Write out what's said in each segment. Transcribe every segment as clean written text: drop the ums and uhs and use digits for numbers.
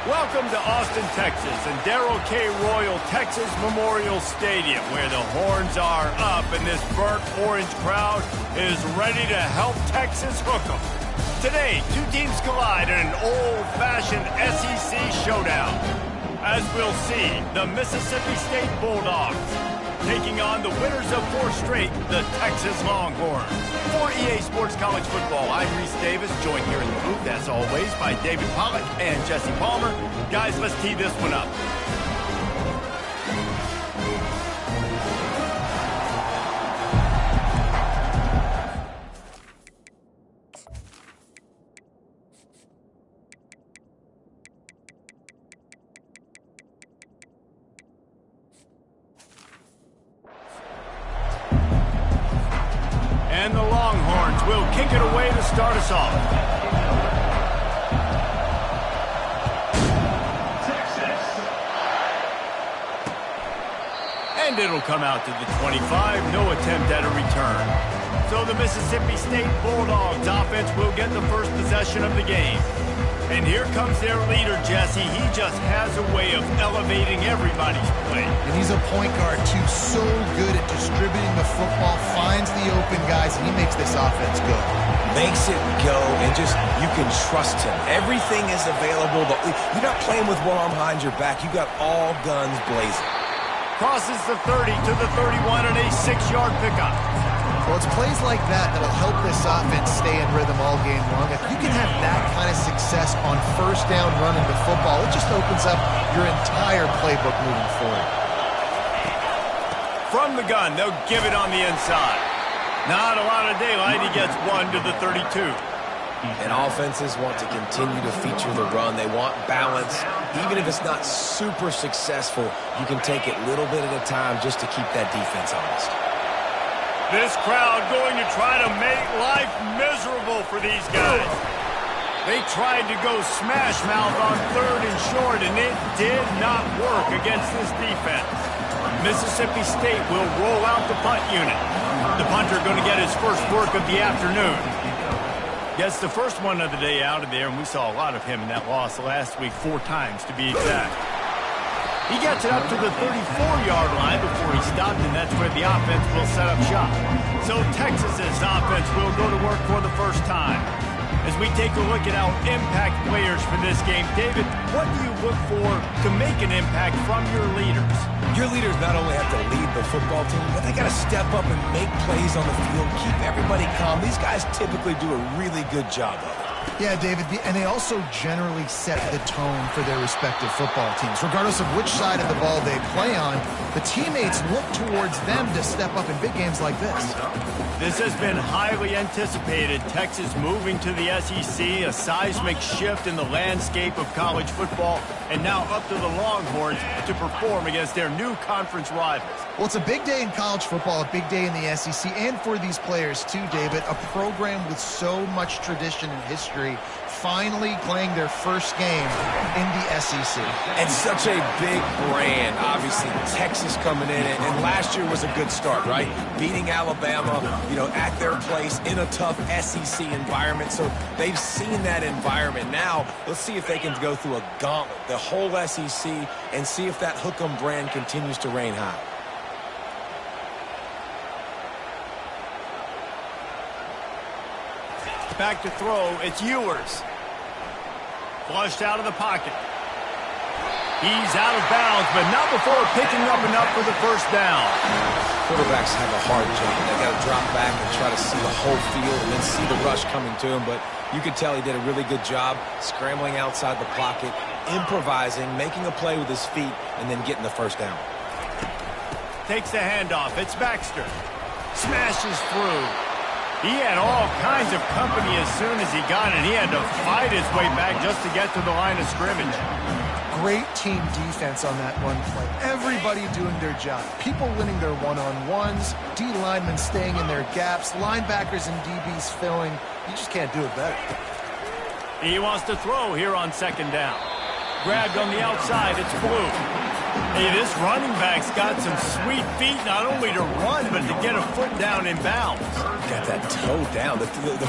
Welcome to Austin, Texas, and Darrell K. Royal Texas Memorial Stadium, where the horns are up and this burnt orange crowd is ready to help Texas hook 'em. Today, two teams collide in an old-fashioned SEC showdown. As we'll see, the Mississippi State Bulldogs taking on the winners of 4 straight, the Texas Longhorns. For EA Sports College Football, I'm Reese Davis, joined here in the booth, as always, by David Pollack and Jesse Palmer. Guys, let's tee this one up. And the Longhorns will kick it away to start us off. And it'll come out to the 25, no attempt at a return. So the Mississippi State Bulldogs offense will get the first possession of the game. And here comes their leader, Jesse. He just has a way of elevating everybody's play. And he's a point guard, too, so good at distributing the football, finds the open guys, and he makes this offense go. Makes it go, and just, you can trust him. Everything is available. You're not playing with one arm behind your back. You got all guns blazing. Crosses the 30 to the 31 and a 6-yard pickup. Well, it's plays like that that'll help this offense stay in rhythm all game long. If you can have that kind of success on first down running the football, it just opens up your entire playbook moving forward. From the gun, they'll give it on the inside. Not a lot of daylight. He gets 1 to the 32. And offenses want to continue to feature the run. They want balance. Even if it's not super successful, you can take it little bit at a time just to keep that defense honest. This crowd going to try to make life miserable for these guys. They tried to go smash mouth on 3rd and short, and it did not work against this defense. Mississippi State will roll out the punt unit. The punter going to get his first work of the afternoon. Gets the first one of the day out of there, and we saw a lot of him in that loss last week, 4 times to be exact. He gets it up to the 34-yard line before he stopped, and that's where the offense will set up shop. So Texas's offense will go to work for the first time. As we take a look at our impact players for this game, David, what do you look for to make an impact from your leaders? Your leaders not only have to lead the football team, but they got to step up and make plays on the field, keep everybody calm. These guys typically do a really good job of it. Yeah, David, and they also generally set the tone for their respective football teams. Regardless of which side of the ball they play on, the teammates look towards them to step up in big games like this. This has been highly anticipated. Texas moving to the SEC, a seismic shift in the landscape of college football, and now up to the Longhorns to perform against their new conference rivals. Well, it's a big day in college football, a big day in the SEC, and for these players too, David. A program with so much tradition and history finally playing their first game in the SEC. And such a big brand, obviously. Texas coming in, and last year was a good start, right? Beating Alabama, at their place in a tough SEC environment. So they've seen that environment. Now, let's see if they can go through a gauntlet, the whole SEC, and see if that hook 'em brand continues to reign high. Back to throw, it's Ewers. Flushed out of the pocket. He's out of bounds, but not before picking up enough for the first down. Quarterbacks have a hard job. They got to drop back and try to see the whole field and then see the rush coming to him. But you could tell he did a really good job scrambling outside the pocket, improvising, making a play with his feet, and then getting the first down. Takes the handoff. It's Baxter. Smashes through. He had all kinds of company as soon as he got it. He had to fight his way back just to get to the line of scrimmage. Great team defense on that run play. Everybody doing their job. People winning their one-on-ones, D linemen staying in their gaps, linebackers and DBs filling. You just can't do it better. He wants to throw here on 2nd down. Grabbed on the outside. It's Blue. Hey, this running back's got some sweet feet, not only to run, but to get a foot down in bounds. Got that toe down. The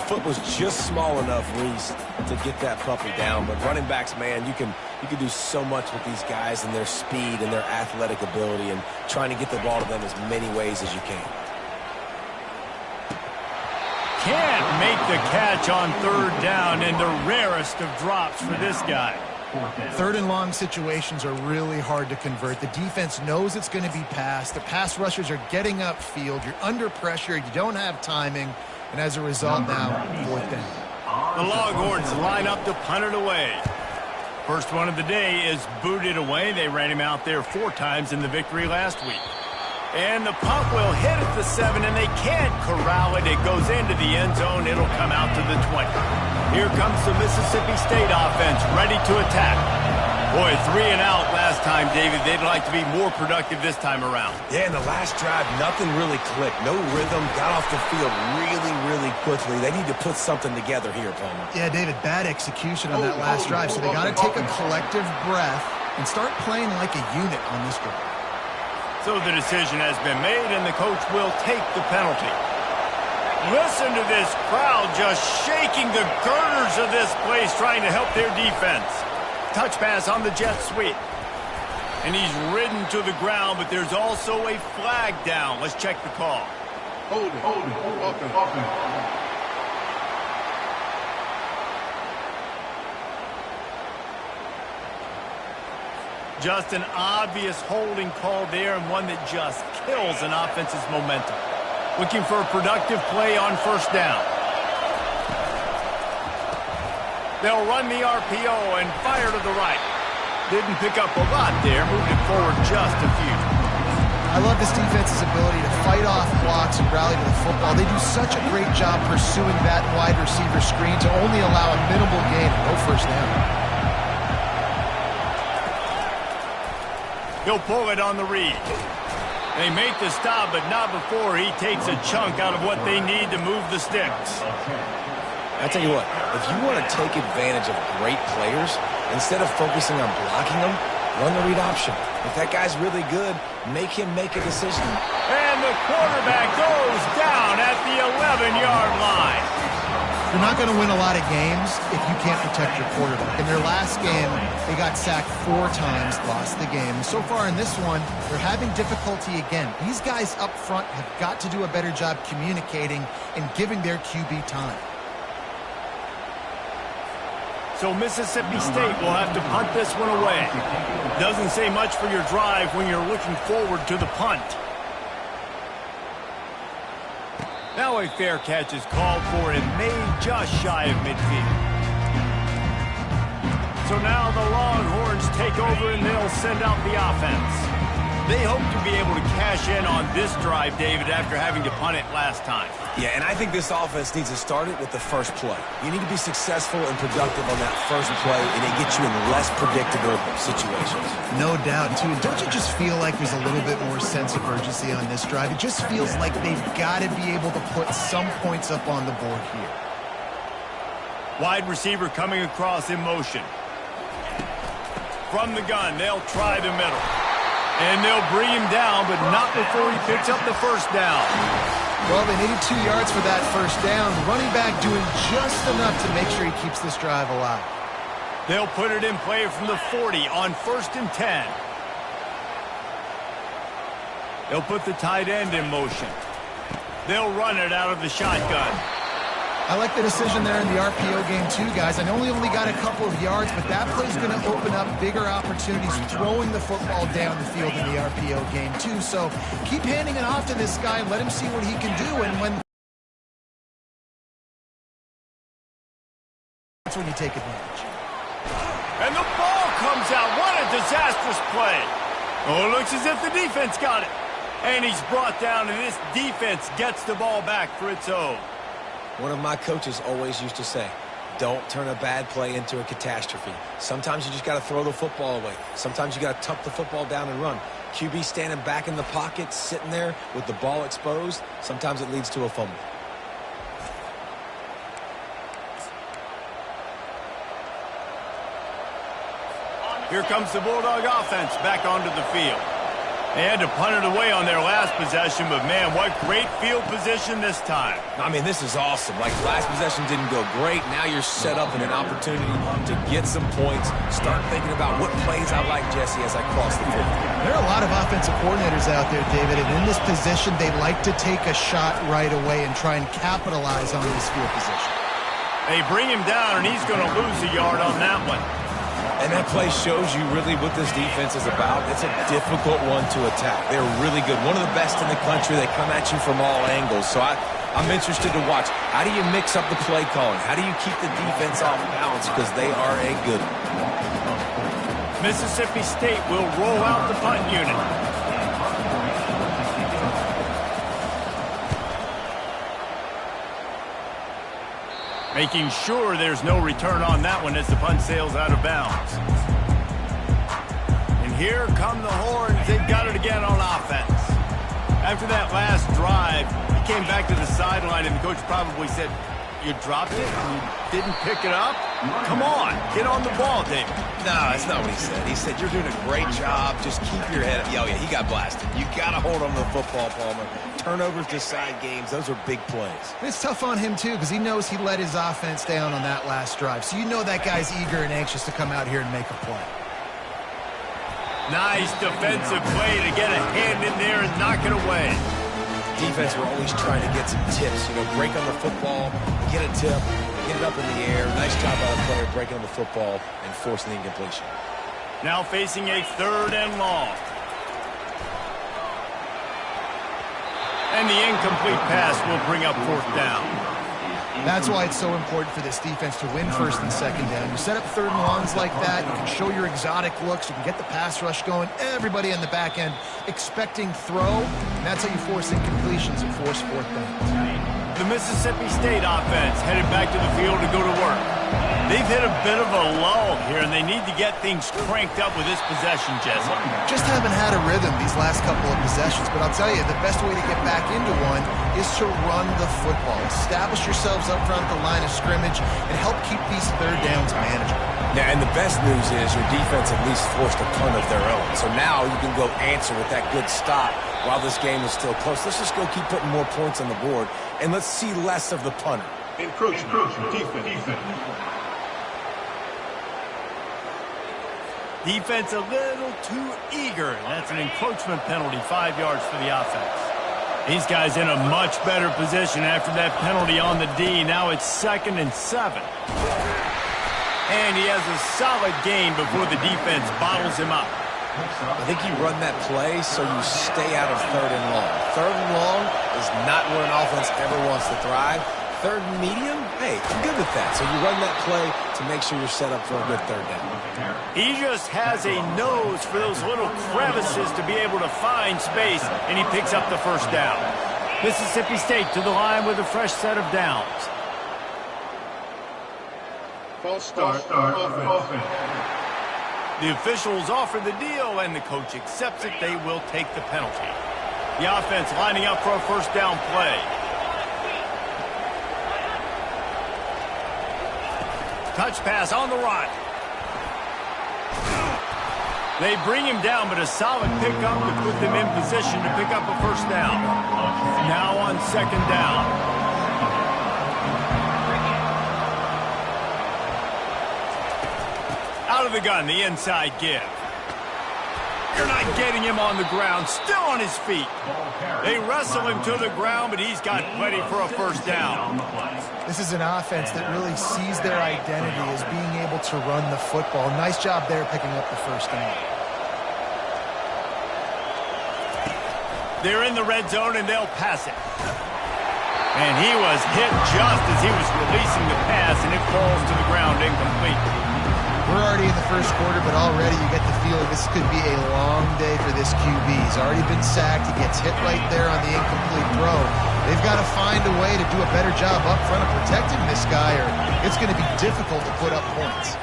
foot was just small enough, Reese, to get that puppy down. But running backs, man, you can do so much with these guys and their speed and their athletic ability and trying to get the ball to them as many ways as you can. Can't make the catch on third down, and the rarest of drops for this guy. Third and long situations are really hard to convert. The defense knows it's going to be passed. The pass rushers are getting upfield. You're under pressure. You don't have timing. And as a result now, fourth down. The Longhorns line up to punt it away. First one of the day is booted away. They ran him out there 4 times in the victory last week. And the punt will hit at the 7, and they can't corral it. It goes into the end zone. It'll come out to the 20. Here comes the Mississippi State offense, ready to attack. Boy, 3 and out last time, David. They'd like to be more productive this time around. Yeah, in the last drive, nothing really clicked. No rhythm, got off the field really, really quickly. They need to put something together here, Palmer. Yeah, David, bad execution on that last drive. So they got to take a collective breath and start playing like a unit on this drive. So the decision has been made, and the coach will take the penalty. Listen to this crowd just shaking the girders of this place, trying to help their defense. Touch pass on the jet sweep. And he's ridden to the ground, but there's also a flag down. Let's check the call. Hold it. Just an obvious holding call there, and one that just kills an offense's momentum. Looking for a productive play on first down. They'll run the RPO and fire to the right. Didn't pick up a lot there, moved it forward just a few. I love this defense's ability to fight off blocks and rally to the football. They do such a great job pursuing that wide receiver screen to only allow a minimal gain and no first down. He'll pull it on the read. They make the stop, but not before he takes a chunk out of what they need to move the sticks. I'll tell you what, if you want to take advantage of great players, instead of focusing on blocking them, run the read option. If that guy's really good, make him make a decision. And the quarterback goes down at the 11-yard line. You're not going to win a lot of games if you can't protect your quarterback. In their last game, they got sacked 4 times, lost the game. So far in this one, they're having difficulty again. These guys up front have got to do a better job communicating and giving their QB time. So Mississippi State will have to punt this one away. Doesn't say much for your drive when you're looking forward to the punt. Now a fair catch is called for and made just shy of midfield. So now the Longhorns take over and they'll send out the offense. They hope to be able to cash in on this drive, David, after having to punt it last time. Yeah, and I think this offense needs to start it with the first play. You need to be successful and productive on that first play, and it gets you in less predictable situations. No doubt, too. Don't you just feel like there's a little bit more sense of urgency on this drive? It just feels like they've got to be able to put some points up on the board here. Wide receiver coming across in motion. From the gun, they'll try the middle. And they'll bring him down, but not before he picks up the first down. Well, they needed 2 yards for that first down. Running back doing just enough to make sure he keeps this drive alive. They'll put it in play from the 40 on 1st and 10. They'll put the tight end in motion. They'll run it out of the shotgun. I like the decision there in the RPO game too, guys. I know he only got a couple of yards, but that play's going to open up bigger opportunities throwing the football down the field in the RPO game too. So keep handing it off to this guy and let him see what he can do. And when that's when you take advantage. And the ball comes out. What a disastrous play. Oh, it looks as if the defense got it. And he's brought down, and this defense gets the ball back for its own. One of my coaches always used to say, don't turn a bad play into a catastrophe. Sometimes you just got to throw the football away. Sometimes you got to tuck the football down and run. QB standing back in the pocket, sitting there with the ball exposed. Sometimes it leads to a fumble. Here comes the Bulldog offense back onto the field. They had to punt it away on their last possession, but, man, what great field position this time. I mean, this is awesome. Like, last possession didn't go great. Now you're set up in an opportunity to get some points. Start thinking about what plays I like, Jesse, as I cross the field. There are a lot of offensive coordinators out there, David, and in this position, they like to take a shot right away and try and capitalize on this field position. They bring him down, and he's going to lose a yard on that one. And that play shows you really what this defense is about. It's a difficult one to attack. They're really good. One of the best in the country. They come at you from all angles. So I'm interested to watch. How do you mix up the play calling? How do you keep the defense off balance? Because they are a good one. Mississippi State will roll out the punt unit. Making sure there's no return on that one as the punt sails out of bounds. And here come the horns. They've got it again on offense. After that last drive, he came back to the sideline, and the coach probably said, "You dropped it? You didn't pick it up? Come on, get on the ball, David." No, that's not what he said. He said, "You're doing a great job. Just keep your head up." Oh, yeah, he got blasted. You got to hold on to the football, Palmer. Turnovers decide games. Those are big plays. It's tough on him, too, because he knows he let his offense down on that last drive. So you know that guy's eager and anxious to come out here and make a play. Nice defensive play to get a hand in there and knock it away. Defense, we're always trying to get some tips. You know, break on the football, get a tip, get it up in the air. Nice job by the player breaking on the football and forcing the incompletion. Now facing a 3rd and long. And the incomplete pass will bring up 4th down. That's why it's so important for this defense to win 1st and 2nd down. You set up 3rd and longs like that, you can show your exotic looks, you can get the pass rush going, everybody on the back end expecting throw, and that's how you force incompletions and force 4th downs. The Mississippi State offense headed back to the field to go to work. They've hit a bit of a lull here, and they need to get things cranked up with this possession, Jesse. Just haven't had a rhythm these last couple of possessions, but I'll tell you, the best way to get back into one is to run the football. Establish yourselves up front at the line of scrimmage and help keep these 3rd downs manageable. Yeah, and the best news is your defense at least forced a punt of their own. So now you can go answer with that good stop while this game is still close. Let's just go keep putting more points on the board, and let's see less of the punter. Encroachment. Defense. Defense a little too eager. That's an encroachment penalty, 5 yards for the offense. These guys in a much better position after that penalty on the D. Now it's 2nd and 7. And he has a solid gain before the defense bottles him up. I think you run that play so you stay out of 3rd and long. 3rd and long is not where an offense ever wants to thrive. 3rd and medium, hey, I'm good with that. So you run that play to make sure you're set up for a good 3rd down. He just has a nose for those little crevices to be able to find space, and he picks up the 1st down. Mississippi State to the line with a fresh set of downs. False start. Offense. The officials offer the deal, and the coach accepts it. They will take the penalty. The offense lining up for a 1st down play. Touch pass on the run. They bring him down, but a solid pickup to put them in position to pick up a 1st down. Now on 2nd down. Out of the gun, the inside give. You're not getting him on the ground, still on his feet. They wrestle him to the ground, but he's got plenty for a 1st down. This is an offense that really sees their identity as being able to run the football. Nice job there picking up the 1st down. They're in the red zone, and they'll pass it. And he was hit just as he was releasing the pass, and it falls to the ground incomplete. We're already in the 1st quarter, but already you get the feeling this could be a long day for this QB. He's already been sacked. He gets hit right there on the incomplete throw. They've got to find a way to do a better job up front of protecting this guy, or it's going to be difficult to put up points.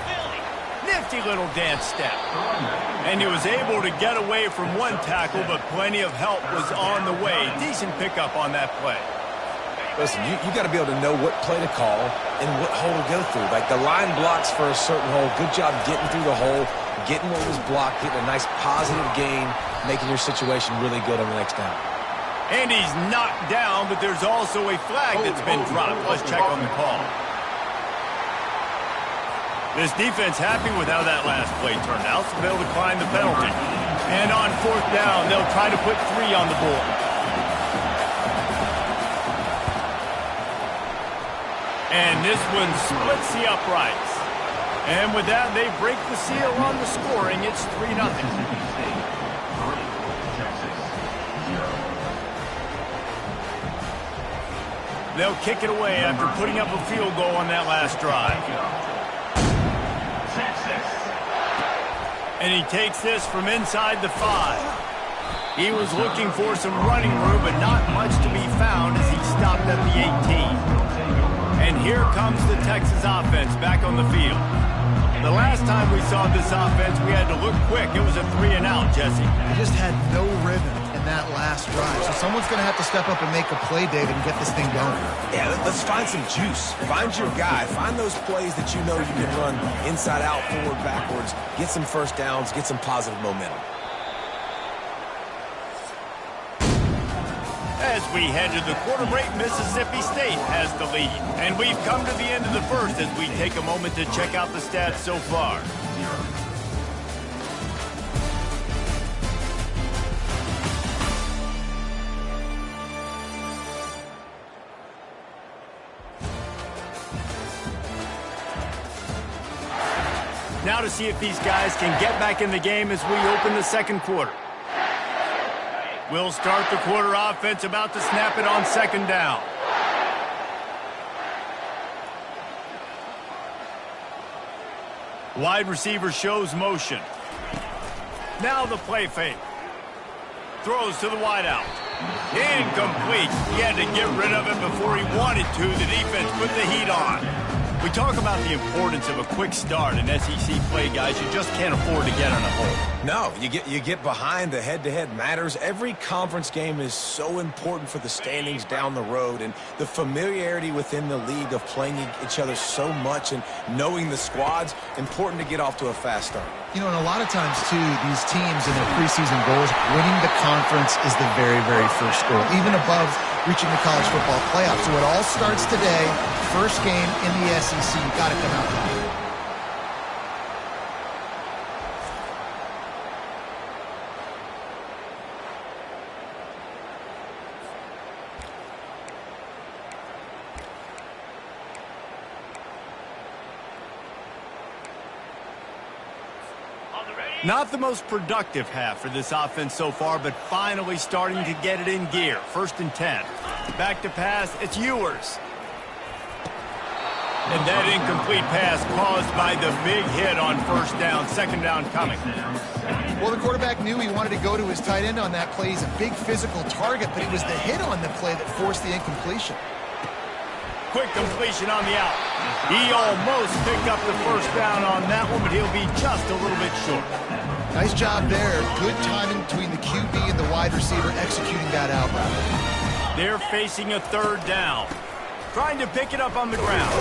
Nifty little dance step. And he was able to get away from one tackle, but plenty of help was on the way. Decent pickup on that play. Listen, you got to be able to know what play to call and what hole to go through. Like the line blocks for a certain hole. Good job getting through the hole, getting what was blocked, getting a nice positive gain, making your situation really good on the next down. And he's knocked down, but there's also a flag that's been dropped. Let's check on the call. This defense happy with how that last play turned out, so they'll decline the penalty. And on 4th down, they'll try to put 3 on the board. And this one splits the uprights. And with that, they break the seal on the scoring. It's 3-0. They'll kick it away after putting up a field goal on that last drive. And he takes this from inside the 5. He was looking for some running room, but not much to be found as he stopped at the 18. And here comes the Texas offense back on the field. The last time we saw this offense, we had to look quick. It was a 3-and-out, Jesse. They just had no rhythm in that last drive. So someone's going to have to step up and make a play, David, and get this thing going. Yeah, let's find some juice. Find your guy. Find those plays that you know you can run inside out, forward, backwards. Get some first downs. Get some positive momentum. As we head to the quarter break, Mississippi State has the lead. And we've come to the end of the first as we take a moment to check out the stats so far. Now to see if these guys can get back in the game as we open the second quarter. We'll start the quarter offense, about to snap it on 2nd down. Wide receiver shows motion. Now the play fake. Throws to the wideout. Incomplete. He had to get rid of it before he wanted to. The defense put the heat on. We talk about the importance of a quick start in SEC play, guys. You just can't afford to get on a hole. No, you get behind. The head-to-head matters. Every conference game is so important for the standings down the road, and the familiarity within the league of playing each other so much and knowing the squads, important to get off to a fast start. You know, and a lot of times, too, these teams in their preseason goals, winning the conference is the very, very first goal, even above reaching the college football playoffs. So it all starts today. First game in the SEC. You got to come out with it. Not the most productive half for this offense so far, but finally starting to get it in gear. 1st and 10. Back to pass, it's Ewers. And that incomplete pass caused by the big hit on 1st down. 2nd down coming. Well, the quarterback knew he wanted to go to his tight end on that play. He's a big physical target, but it was the hit on the play that forced the incompletion. Quick completion on the out. He almost picked up the 1st down on that one, but he'll be just a little bit short. Nice job there. Good timing between the QB and the wide receiver executing that out route. They're facing a 3rd down. Trying to pick it up on the ground.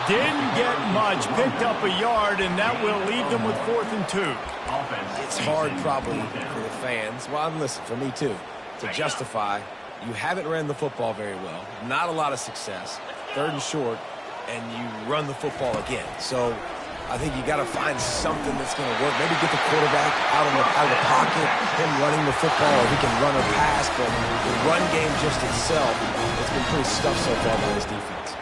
Didn't get much. Picked up a yard, and that will leave them with 4th and 2. It's hard probably for the fans. Well, listen, for me too, to justify you haven't ran the football very well. Not a lot of success. 3rd and short, and you run the football again. So I think you got to find something that's going to work. Maybe get the quarterback out of the pocket, him running the football, or he can run or pass. But the run game just itself, it's been pretty stuffed so far by his defense.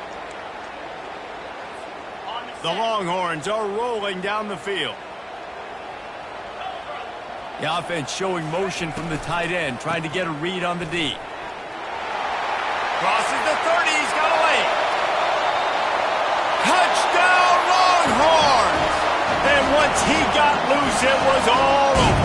The Longhorns are rolling down the field. The offense showing motion from the tight end, trying to get a read on the D. Crosses the 30, he's got a lane. Touchdown Longhorns! And once he got loose, it was all over.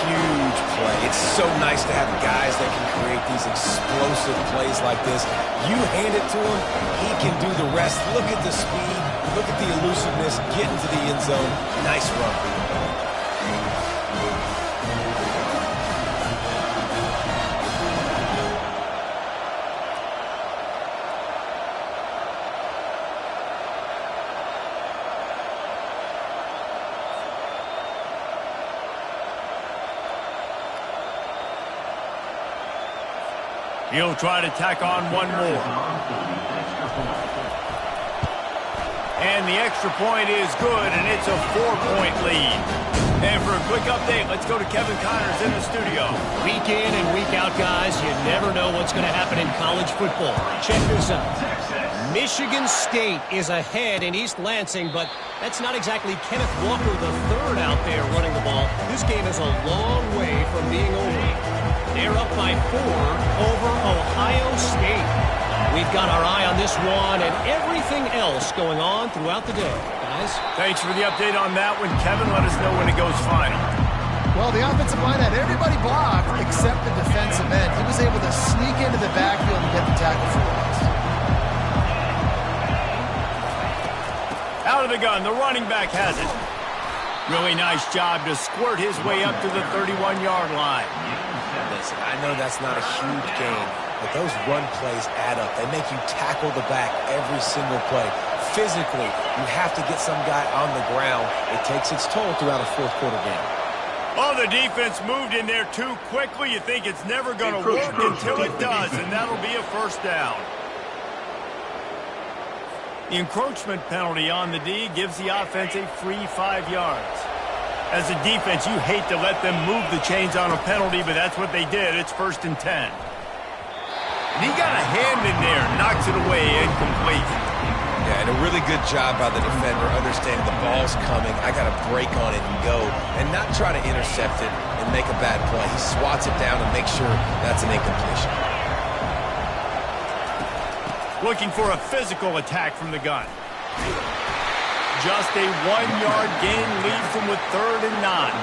Huge play. It's so nice to have guys that can create these explosive plays like this. You hand it to him, he can do the rest. Look at the speed, look at the elusiveness, get into the end zone. Nice run. He'll try to tack on one more. And the extra point is good, and it's a 4-point lead. And for a quick update, let's go to Kevin Connors in the studio. Week in and week out, guys, you never know what's going to happen in college football. Check this out. Michigan State is ahead in East Lansing, but that's not exactly Kenneth Walker III out there running the ball. This game is a long way from being over. They're up by 4 over Ohio State. We've got our eye on this one and everything else going on throughout the day, guys. Thanks for the update on that one, Kevin. Let us know when it goes final. Well, the offensive line had everybody blocked except the defensive end. He was able to sneak into the backfield and get the tackle for loss. Out of the gun, the running back has it. Really nice job to squirt his way up to the 31-yard line. Listen, I know that's not a huge gain, but those run plays add up. They make you tackle the back every single play. Physically, you have to get some guy on the ground. It takes its toll throughout a fourth-quarter game. Oh, the defense moved in there too quickly. You think it's never going to work until it does, and that'll be a first down. The encroachment penalty on the D gives the offense a free 5 yards. As a defense, you hate to let them move the chains on a penalty, but that's what they did. It's 1st and 10. And he got a hand in there, knocks it away, incomplete. Yeah, and a really good job by the defender understanding the ball's coming. I got to break on it and go, and not try to intercept it and make a bad play. He swats it down and makes sure that's an incompletion. Looking for a physical attack from the gun. Just a 1-yard gain leaves them with 3rd and 9.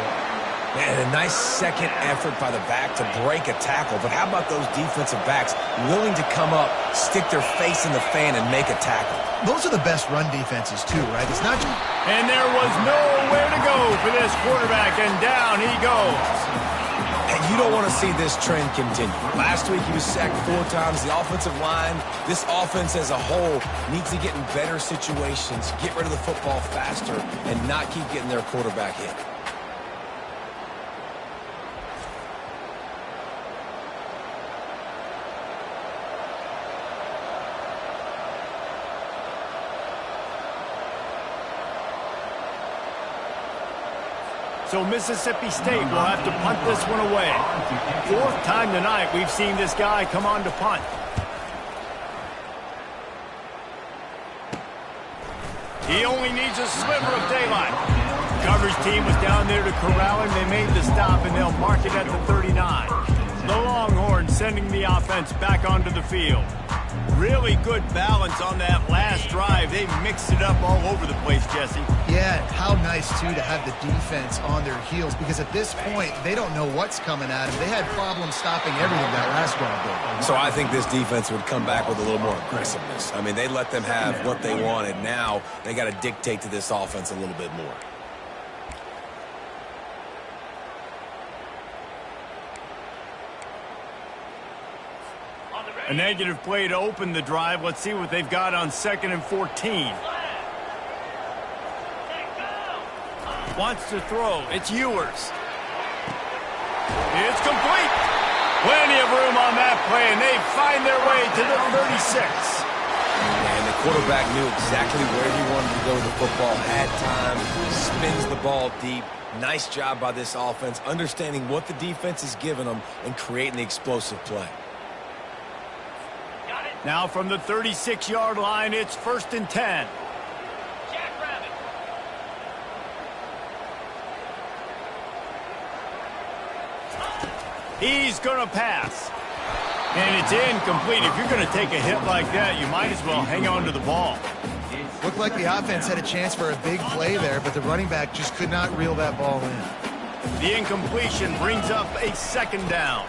Man, a nice second effort by the back to break a tackle. But how about those defensive backs willing to come up, stick their face in the fan, and make a tackle? Those are the best run defenses, too, right? It's not just... And there was nowhere to go for this quarterback, and down he goes. And you don't want to see this trend continue. Last week he was sacked 4 times. The offensive line, this offense as a whole, needs to get in better situations, get rid of the football faster, and not keep getting their quarterback hit. So Mississippi State will have to punt this one away. 4th time tonight we've seen this guy come on to punt. He only needs a sliver of daylight. The coverage team was down there to corral him. They made the stop, and they'll mark it at the 39. The Longhorns sending the offense back onto the field. Really good balance on that last drive. They mixed it up all over the place, Jesse. Yeah, how nice, too, to have the defense on their heels, because at this point, they don't know what's coming at them. They had problems stopping everything that last drive did. So I think this defense would come back with a little more aggressiveness. I mean, they let them have what they wanted. Now they got to dictate to this offense a little bit more. A negative play to open the drive. Let's see what they've got on 2nd and 14. Wants to throw. It's Ewers. It's complete. Plenty of room on that play, and they find their way to the 36. And the quarterback knew exactly where he wanted to go with the football, had time, spins the ball deep. Nice job by this offense, understanding what the defense is giving them and creating the explosive play. Now from the 36-yard line, it's 1st and 10. He's going to pass. And it's incomplete. If you're going to take a hit like that, you might as well hang on to the ball. Looked like the offense had a chance for a big play there, but the running back just could not reel that ball in. The incompletion brings up a 2nd down.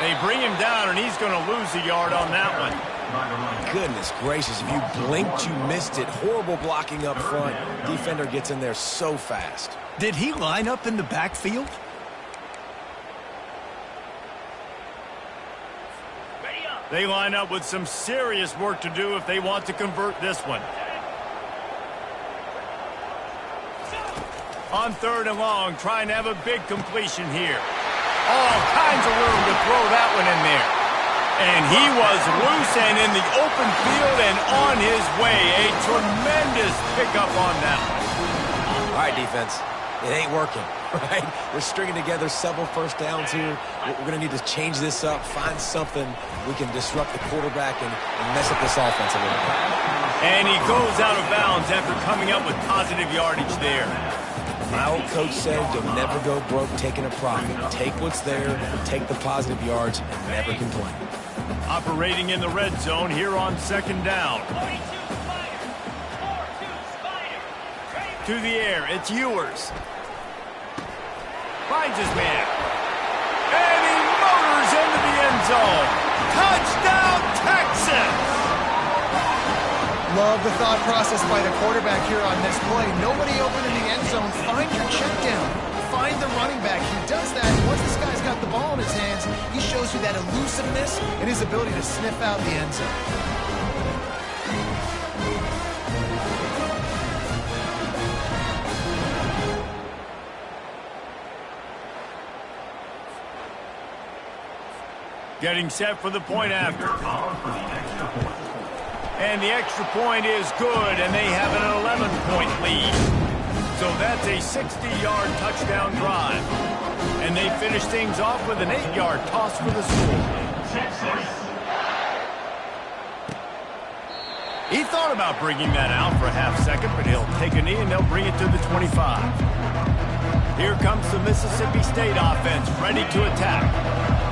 They bring him down, and he's going to lose a yard on that one. Goodness gracious, if you blinked, you missed it. Horrible blocking up front. Defender gets in there so fast. Did he line up in the backfield? They line up with some serious work to do if they want to convert this one. On 3rd and long, trying to have a big completion here. All kinds of room to throw that one in there. And he was loose and in the open field and on his way. A tremendous pickup on that one. All right, defense. It ain't working, right? We're stringing together several first downs here. We're going to need to change this up, find something we can disrupt the quarterback and mess up this offense a little bit. And he goes out of bounds after coming up with positive yardage there. My old coach said you'll never go broke taking a profit. Take what's there, take the positive yards, and never complain. Operating in the red zone here on second down. To the air, it's Ewers. Finds his man. And he motors into the end zone. Touchdown, Texas! Love the thought process by the quarterback here on this play. Nobody open in the end zone. Find your check down. Find the running back. He does that. Once this guy's got the ball in his hands, he shows you that elusiveness and his ability to sniff out the end zone. Getting set for the point after. And the extra point is good, and they have an 11-point lead. So that's a 60-yard touchdown drive. And they finish things off with an 8-yard toss for the score. He thought about bringing that out for a half second, but he'll take a knee and they'll bring it to the 25. Here comes the Mississippi State offense, ready to attack.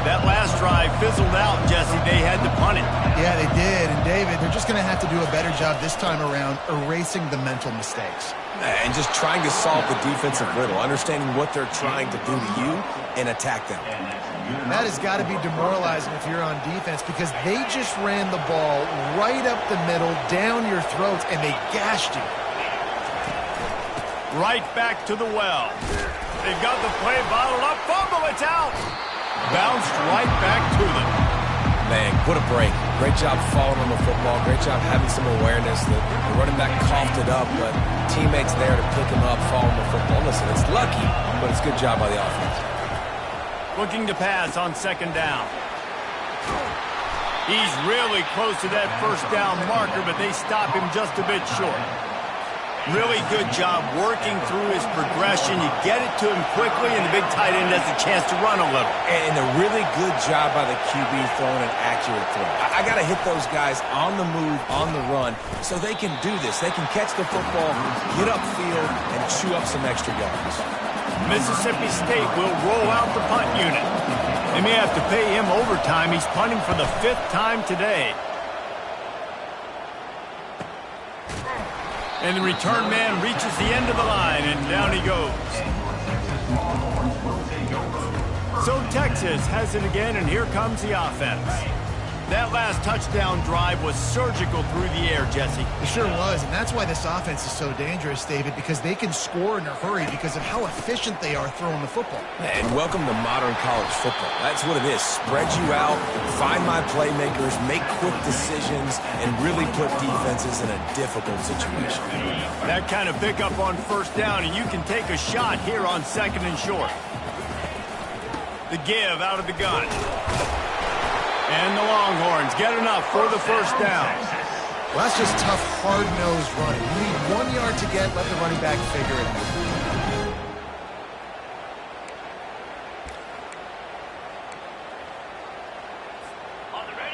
That last drive fizzled out, Jesse. They had to punt it. Yeah, they did. And, David, they're just going to have to do a better job this time around erasing the mental mistakes. And just trying to solve the defensive riddle, understanding what they're trying to do to you and attack them. That has got to be demoralizing if you're on defense because they just ran the ball right up the middle, down your throats, and they gashed you. Right back to the well. They've got the play bottled up. Fumble, it's out. Bounced right back to them. Man, what a break. Great job following on the football. Great job having some awareness. The running back coughed it up, but teammates there to pick him up, following the football. Listen, it's lucky, but it's a good job by the offense. Looking to pass on second down. He's really close to that first down marker, but they stop him just a bit short. Really good job working through his progression. You get it to him quickly, and the big tight end has a chance to run a little. And a really good job by the QB throwing an accurate throw. I got to hit those guys on the move, on the run, so they can do this. They can catch the football, get upfield, and chew up some extra yards. Mississippi State will roll out the punt unit. They may have to pay him overtime. He's punting for the 5th time today. And the return man reaches the end of the line, and down he goes. So Texas has it again, and here comes the offense. That last touchdown drive was surgical through the air, Jesse. It sure was, and that's why this offense is so dangerous, David, because they can score in a hurry because of how efficient they are throwing the football. And welcome to modern college football. That's what it is. Spread you out, find my playmakers, make quick decisions, and really put defenses in a difficult situation. That kind of pickup on first down, and you can take a shot here on second and short. The give out of the gun. And the Longhorns get enough for the first down. Well, that's just tough, hard-nosed running. You need 1 yard to get, let the running back figure it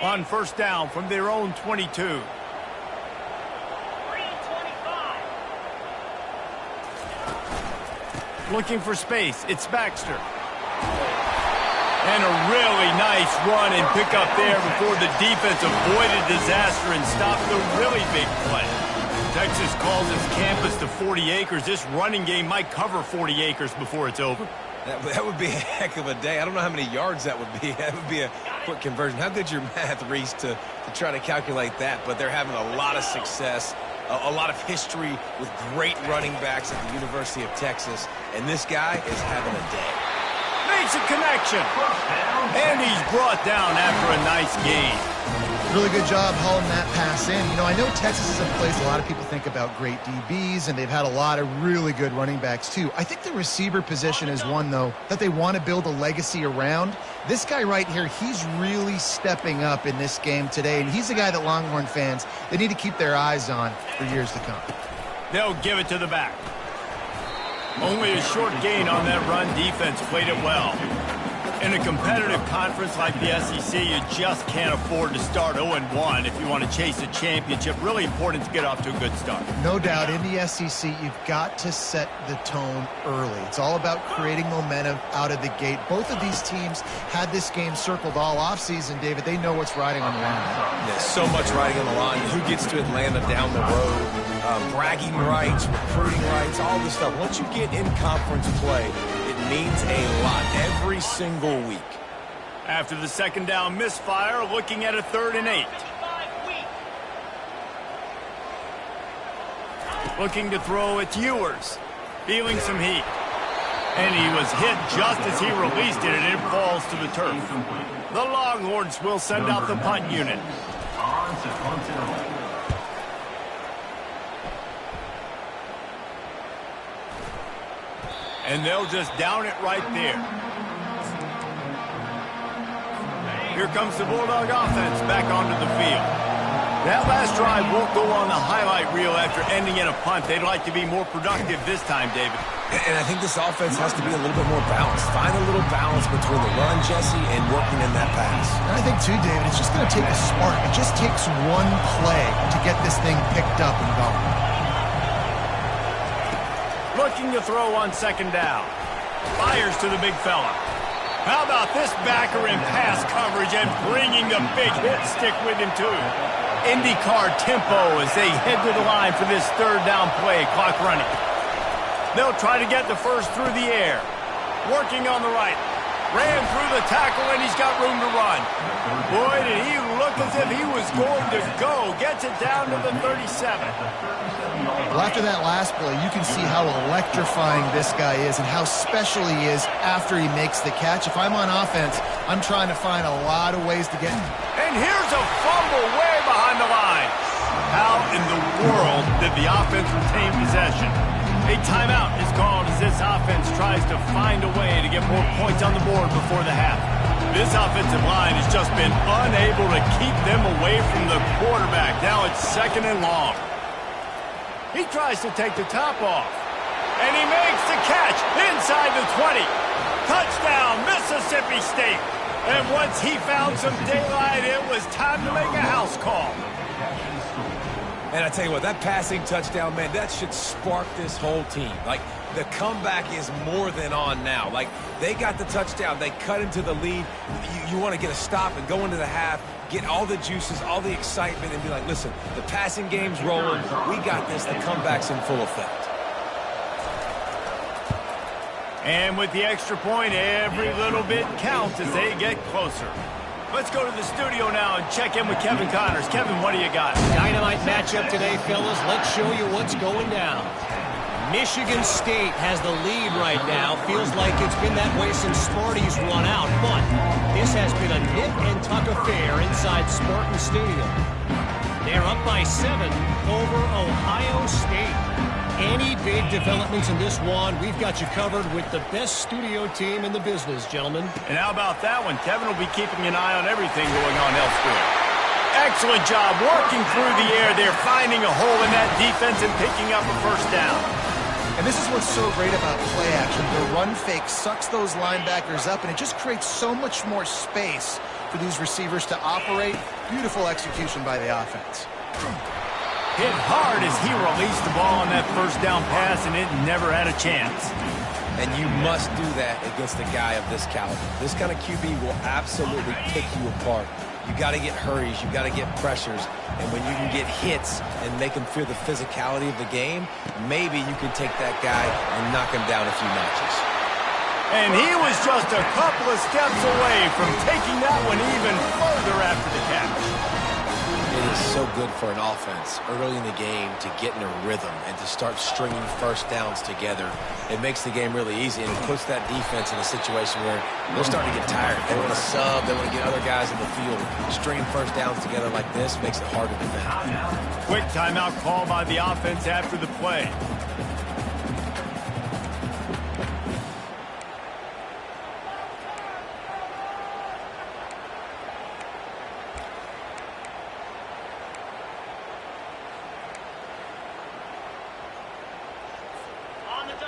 out. On first down from their own 22. Looking for space. It's Baxter. And a really nice run and pick up there before the defense avoided disaster and stopped the really big play. Texas calls its campus to 40 acres. This running game might cover 40 acres before it's over. That would be a heck of a day. I don't know how many yards that would be. That would be a quick conversion. How good's your math, Reese, to try to calculate that? But they're having a lot of success, a lot of history with great running backs at the University of Texas. And this guy is having a day. Makes There's a connection. And he's brought down after a nice gain. Really good job hauling that pass in. You know, I know Texas is a place a lot of people think about great DBs, and they've had a lot of really good running backs too. I think the receiver position is one, though, that they want to build a legacy around. This guy right here, he's really stepping up in this game today, and he's the guy that Longhorn fans, they need to keep their eyes on for years to come. They'll give it to the back. Only a short gain on that run. Defense played it well. In a competitive conference like the SEC, you just can't afford to start 0-1 if you want to chase a championship. Really important to get off to a good start. No doubt, in the SEC, you've got to set the tone early. It's all about creating momentum out of the gate. Both of these teams had this game circled all offseason, David. They know what's riding on the line. There's so much riding on the line. Who gets to Atlanta down the road? Bragging rights, recruiting rights, all this stuff. Once you get in conference play, it means a lot every single week. After the second down misfire, looking at a 3rd and 8. Looking to throw, it's Ewers. Feeling some heat. And he was hit just as he released it, and it falls to the turf. The Longhorns will send out the punt unit. And they'll just down it right there. Here comes the Bulldog offense back onto the field. That last drive won't go on the highlight reel after ending in a punt. They'd like to be more productive this time, David. And I think this offense has to be a little bit more balanced. Find a little balance between the run, Jesse, and working in that pass. And I think, too, David, it's just going to take a spark. It just takes one play to get this thing picked up and going. Looking to throw on second down. Fires to the big fella. How about this backer in pass coverage and bringing the big hit stick with him, too. IndyCar tempo as they head to the line for this 3rd down play. Clock running. They'll try to get the first through the air. Working on the right. Ran through the tackle, and he's got room to run. Boy, did he look as if he was going to go. Gets it down to the 37. Well, after that last play, you can see how electrifying this guy is and how special he is after he makes the catch. If I'm on offense, I'm trying to find a lot of ways to get him. And here's a fumble way behind the line. How in the world did the offense retain possession? A timeout is called as this offense tries to find a way to get more points on the board before the half. This offensive line has just been unable to keep them away from the quarterback. Now it's 2nd and long. He tries to take the top off. And he makes the catch inside the 20. Touchdown, Mississippi State. And once he found some daylight, it was time to make a house call. And I tell you what, that passing touchdown, man, that should spark this whole team. Like, the comeback is more than on now. Like, they got the touchdown. They cut into the lead. You want to get a stop and go into the half, get all the juices, all the excitement, and be like, listen, the passing game's rolling. We got this. The comeback's in full effect. And with the extra point, every little bit counts as they get closer. Let's go to the studio now and check in with Kevin Connors. Kevin, what do you got? Dynamite matchup today, fellas. Let's show you what's going down. Michigan State has the lead right now. Feels like it's been that way since Sparty's run out, but this has been a nip-and-tuck affair inside Spartan Stadium. They're up by 7 over Ohio State. Any big developments in this one, we've got you covered with the best studio team in the business, gentlemen. And how about that one? Kevin will be keeping an eye on everything going on elsewhere. Excellent job working through the air. They're finding a hole in that defense and picking up a first down. And this is what's so great about play action. The run fake sucks those linebackers up, and it just creates so much more space for these receivers to operate. Beautiful execution by the offense. Hit hard as he released the ball on that first down pass, and it never had a chance. And you must do that against a guy of this caliber. This kind of QB will absolutely pick you apart. You got to get hurries. You got to get pressures. And when you can get hits and make him feel the physicality of the game, maybe you can take that guy and knock him down a few notches. And he was just a couple of steps away from taking that one even further after the catch. It is so good for an offense early in the game to get in a rhythm and to start stringing first downs together. It makes the game really easy, and it puts that defense in a situation where they're starting to get tired. They want to sub. They want to get other guys in the field. Stringing first downs together like this makes it hard to defend. Quick timeout call by the offense after the play.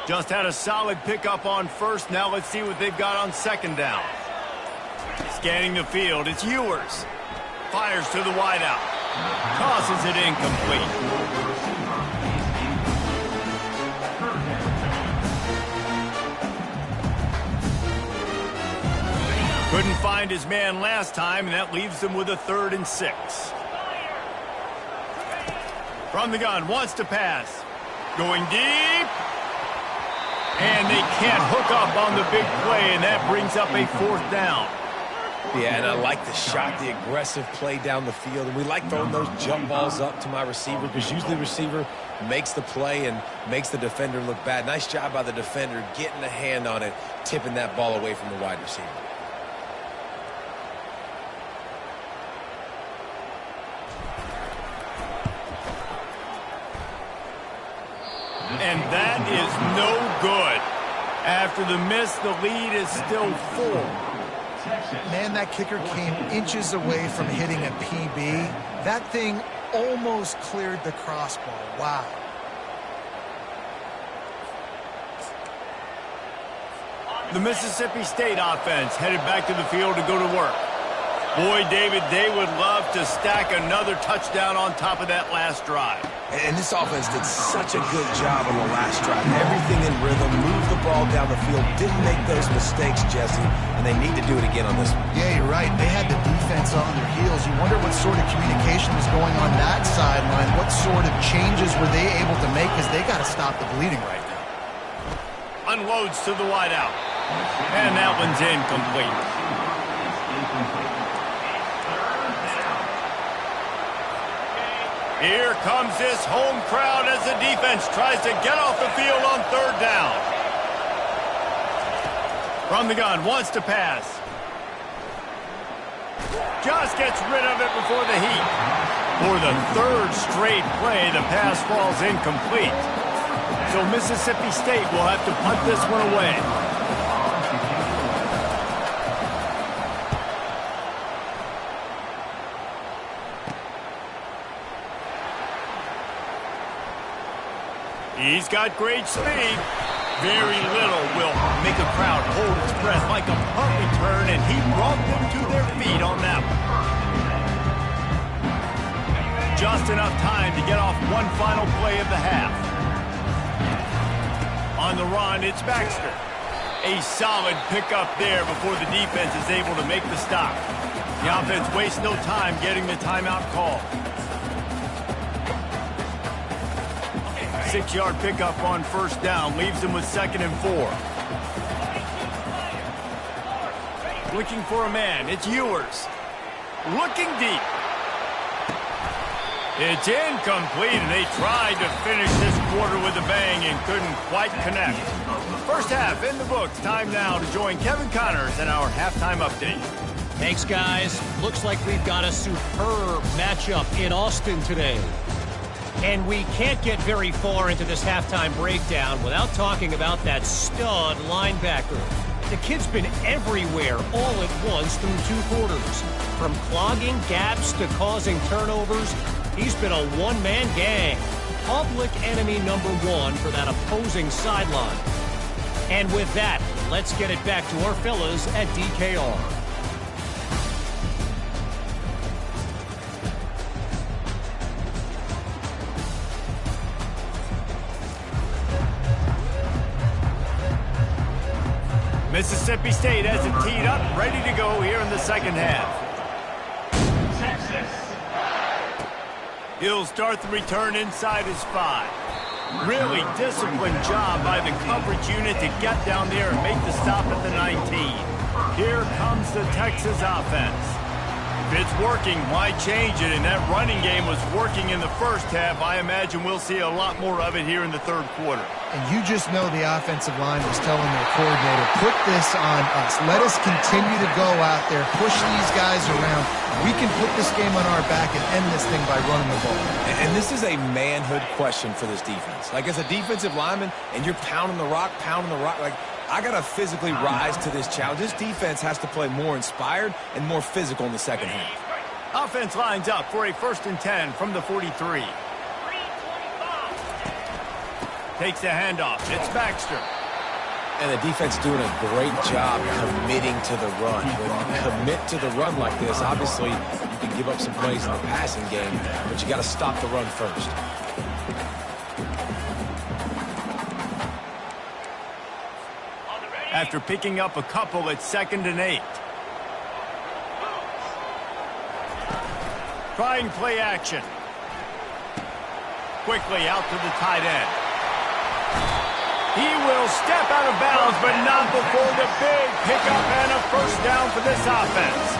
Just had a solid pickup on first. Now let's see what they've got on second down. Scanning the field, it's Ewers. Fires to the wideout. Tosses it incomplete. Couldn't find his man last time, and that leaves them with a 3rd and 6. From the gun, wants to pass. Going deep. And they can't hook up on the big play, and that brings up a 4th down. Yeah, and I like the shot, the aggressive play down the field. And we like throwing those jump balls up to my receiver because usually the receiver makes the play and makes the defender look bad. Nice job by the defender getting a hand on it, tipping that ball away from the wide receiver. And that is no good. After the miss, the lead is still 4. Man, that kicker came inches away from hitting a PB. That thing almost cleared the crossbar. Wow. The Mississippi State offense headed back to the field to go to work. Boy, David, they would love to stack another touchdown on top of that last drive. And this offense did such a good job on the last drive. Everything in rhythm, moved the ball down the field, didn't make those mistakes, Jesse, and they need to do it again on this one. Yeah, you're right. They had the defense on their heels. You wonder what sort of communication was going on that sideline. What sort of changes were they able to make, because they got to stop the bleeding right now. Unloads to the wideout. And that one's incomplete. Here comes this home crowd as the defense tries to get off the field on 3rd down. From the gun, wants to pass. Just gets rid of it before the heat. For the 3rd straight play, the pass falls incomplete. So Mississippi State will have to punt this one away. He's got great speed. Very little will make a crowd hold its breath like a punt return, and he brought them to their feet on that one. Just enough time to get off one final play of the half. On the run, it's Baxter. A solid pickup there before the defense is able to make the stop. The offense wastes no time getting the timeout call. 6-yard pickup on 1st down leaves them with 2nd and 4. Looking for a man. It's Ewers. Looking deep. It's incomplete, and they tried to finish this quarter with a bang and couldn't quite connect. First half in the books. Time now to join Kevin Connors in our halftime update. Thanks, guys. Looks like we've got a superb matchup in Austin today. And we can't get very far into this halftime breakdown without talking about that stud linebacker. The kid's been everywhere all at once through 2 quarters. From clogging gaps to causing turnovers, he's been a one-man gang. Public enemy number 1 for that opposing sideline. And with that, let's get it back to our fellas at DKR. Mississippi State has it teed up, ready to go here in the second half. He'll start the return inside his 5. Really disciplined job by the coverage unit to get down there and make the stop at the 19. Here comes the Texas offense. If it's working, why change it? And that running game was working in the first half. I imagine we'll see a lot more of it here in the third quarter. And you just know the offensive line was telling their coordinator, put this on us. Let us continue to go out there, push these guys around. We can put this game on our back and end this thing by running the ball. And this is a manhood question for this defense. Like, as a defensive lineman, and you're pounding the rock, like, I got to physically rise to this challenge. This defense has to play more inspired and more physical in the second half. Offense lines up for a 1st and 10 from the 43. Takes the handoff. It's Baxter. And the defense doing a great job committing to the run. When you commit to the run like this, obviously you can give up some plays in the passing game, but you got to stop the run first. After picking up a couple, it's 2nd and 8. Trying play action. Quickly out to the tight end. He will step out of bounds, but not before the big pickup and a 1st down for this offense.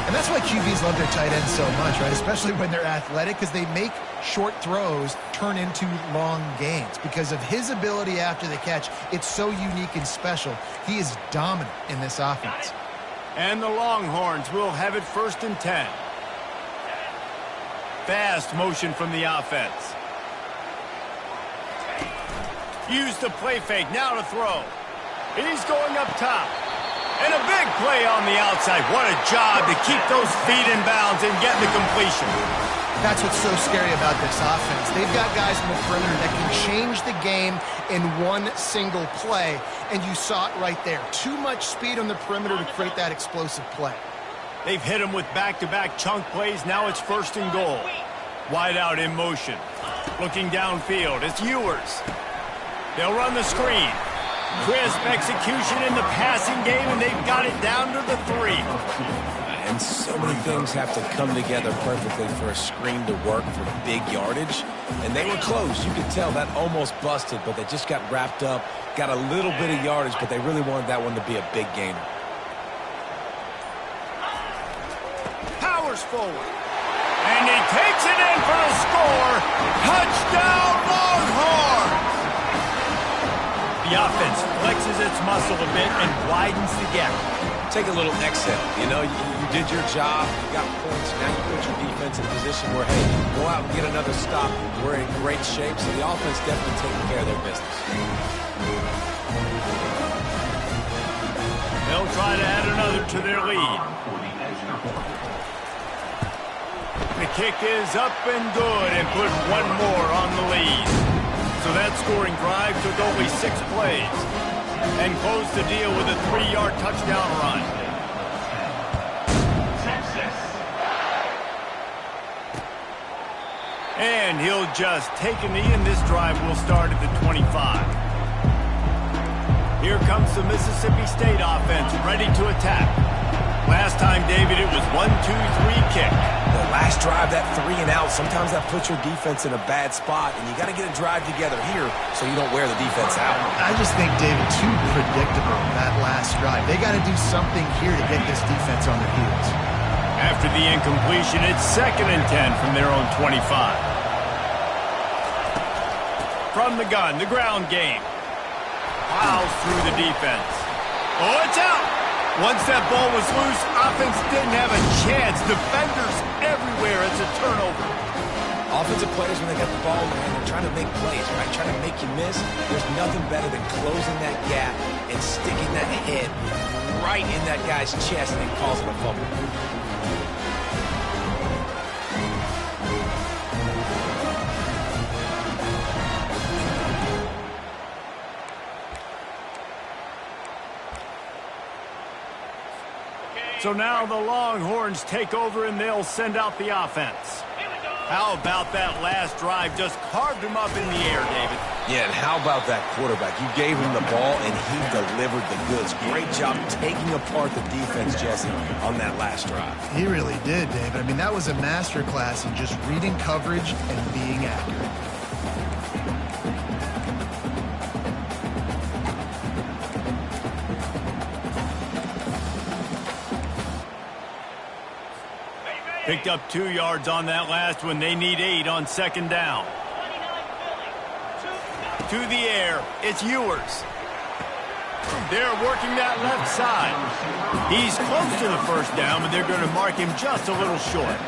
And that's why QBs love their tight ends so much, right? Especially when they're athletic, because they make short throws turn into long gains. Because of his ability after the catch, it's so unique and special. He is dominant in this offense. And the Longhorns will have it 1st and 10. Fast motion from the offense. Use the play fake, now to throw. He's going up top. And a big play on the outside. What a job to keep those feet in bounds and get the completion. That's what's so scary about this offense. They've got guys in the perimeter that can change the game in one single play. And you saw it right there. Too much speed on the perimeter to create that explosive play. They've hit him with back-to-back chunk plays. Now it's 1st and goal. Wide out in motion. Looking downfield. It's Ewers. They'll run the screen. Crisp execution in the passing game, and they've got it down to the 3. And so many things have to come together perfectly for a screen to work for big yardage. And they were close. You could tell that almost busted, but they just got wrapped up, got a little bit of yardage, but they really wanted that one to be a big gainer. Powers forward. And he takes it in for the score. Touchdown, Longhorns! The offense flexes its muscle a bit and widens the gap. Take a little exhale. You know, you did your job. You got points. Now you put your defense in a position where, hey, go out and get another stop. We're in great shape, so the offense definitely taking care of their business. They'll try to add another to their lead. The kick is up and good and put one more on the lead. So that scoring drive took only 6 plays and closed the deal with a 3-yard touchdown run. And he'll just take a knee, and this drive will start at the 25. Here comes the Mississippi State offense, ready to attack. Last time, David, it was 1-2-3 kick. The last drive, that 3 and out, sometimes that puts your defense in a bad spot, and you got to get a drive together here so you don't wear the defense out. I just think, David, too predictable, that last drive. They got to do something here to get this defense on their heels. After the incompletion, it's 2nd and 10 from their own 25. From the gun, the ground game. Plows through the defense. Oh, it's out! Once that ball was loose, offense didn't have a chance. Defenders everywhere. It's a turnover. Offensive players, when they got the ball in their hand, they're trying to make plays, right? Trying to make you miss. There's nothing better than closing that gap and sticking that head right in that guy's chest and causing a fumble. So now the Longhorns take over, and they'll send out the offense. How about that last drive? Just carved him up in the air, David. Yeah, and how about that quarterback? You gave him the ball, and he delivered the goods. Great job taking apart the defense, Jesse, on that last drive. He really did, David. I mean, that was a masterclass in just reading coverage and being accurate. Picked up 2 yards on that last one. They need 8 on second down. To the air, it's Ewers. They're working that left side. He's close to the first down, but they're going to mark him just a little short.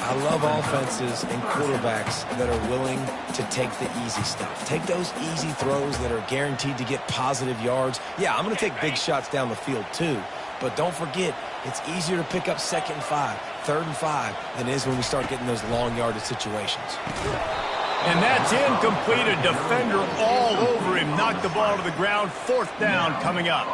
I love offenses and quarterbacks that are willing to take the easy stuff. Take those easy throws that are guaranteed to get positive yards. Yeah, I'm going to take big shots down the field too, but don't forget, it's easier to pick up 2nd and 5, 3rd and 5 than it is when we start getting those long yardage situations. And that's incomplete. A defender all over him. Knocked the ball to the ground. 4th down coming up.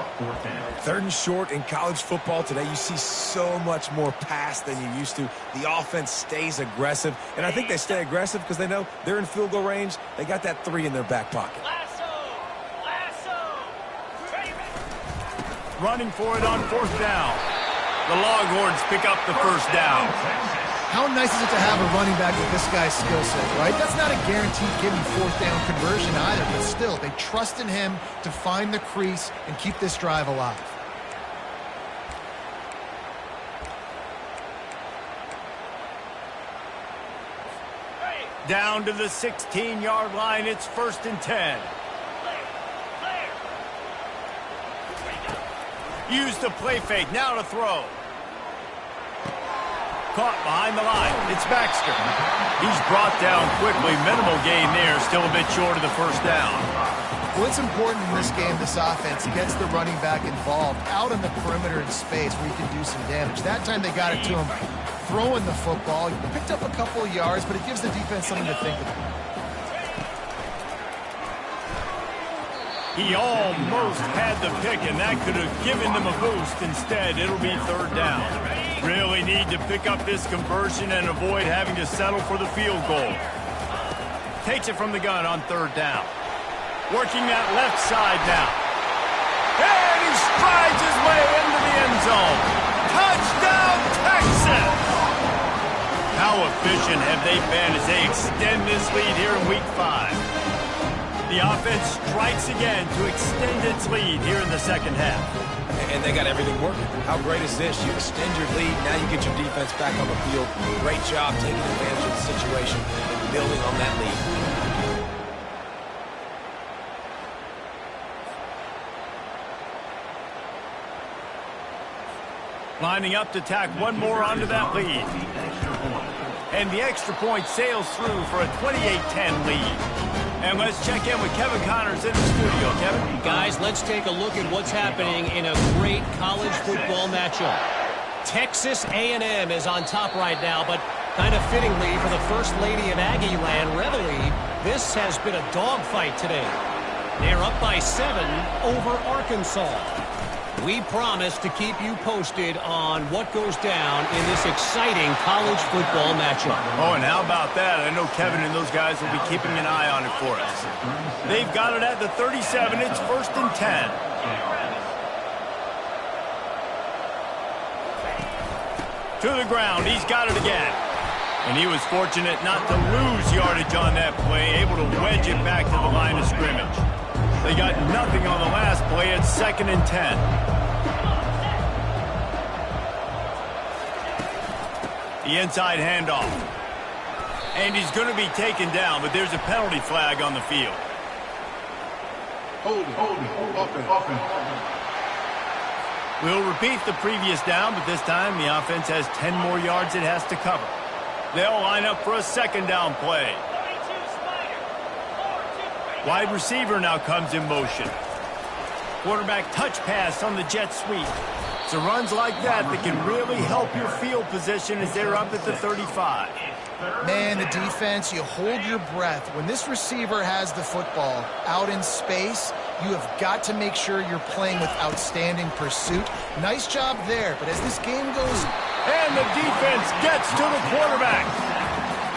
3rd and short in college football today. You see so much more pass than you used to. The offense stays aggressive. And I think they stay aggressive because they know they're in field goal range. They got that 3 in their back pocket. Running for it on 4th down. The Longhorns pick up the first down. How nice is it to have a running back with this guy's skill set, right? That's not a guaranteed given 4th down conversion either, but still, they trust in him to find the crease and keep this drive alive. Down to the 16-yard line, it's 1st and 10. Use the play fake, now to throw. Caught behind the line. It's Baxter. He's brought down quickly. Minimal gain there. Still a bit short of the first down. Well, it's important in this game, this offense gets the running back involved out on the perimeter in space where he can do some damage. That time they got it to him throwing the football. He picked up a couple of yards, but it gives the defense something to think about. He almost had the pick, and that could have given them a boost. Instead, it'll be 3rd down. Really need to pick up this conversion and avoid having to settle for the field goal. Takes it from the gun on 3rd down. Working that left side now. And he strides his way into the end zone. Touchdown, Texas! How efficient have they been as they extend this lead here in Week 5? The offense strikes again to extend its lead here in the second half. And they got everything working. How great is this? You extend your lead, now you get your defense back on the field. Great job taking advantage of the situation and building on that lead. Lining up to tack one more onto that lead. And the extra point sails through for a 28-10 lead. And let's check in with Kevin Connors in the studio. Kevin? Guys, let's take a look at what's happening in a great college football matchup. Texas A&M is on top right now, but kind of fittingly for the First Lady of Aggie Land, Reveille, this has been a dogfight today. They're up by 7 over Arkansas. We promise to keep you posted on what goes down in this exciting college football matchup. Oh, and how about that? I know Kevin and those guys will be keeping an eye on it for us. They've got it at the 37. It's 1st and 10. To the ground. He's got it again. And he was fortunate not to lose yardage on that play, able to wedge it back to the line of scrimmage. They got nothing on the last play. It's 2nd and 10. The inside handoff. And he's going to be taken down, but there's a penalty flag on the field. Offense. We'll repeat the previous down, but this time the offense has 10 more yards it has to cover. They'll line up for a 2nd down play. Wide receiver now comes in motion. Quarterback touch pass on the jet sweep. So runs like that can really help your field position as they're up at the 35. Man, the defense, you hold your breath. When this receiver has the football out in space, you have got to make sure you're playing with outstanding pursuit. Nice job there, but as this game goes... And the defense gets to the quarterback.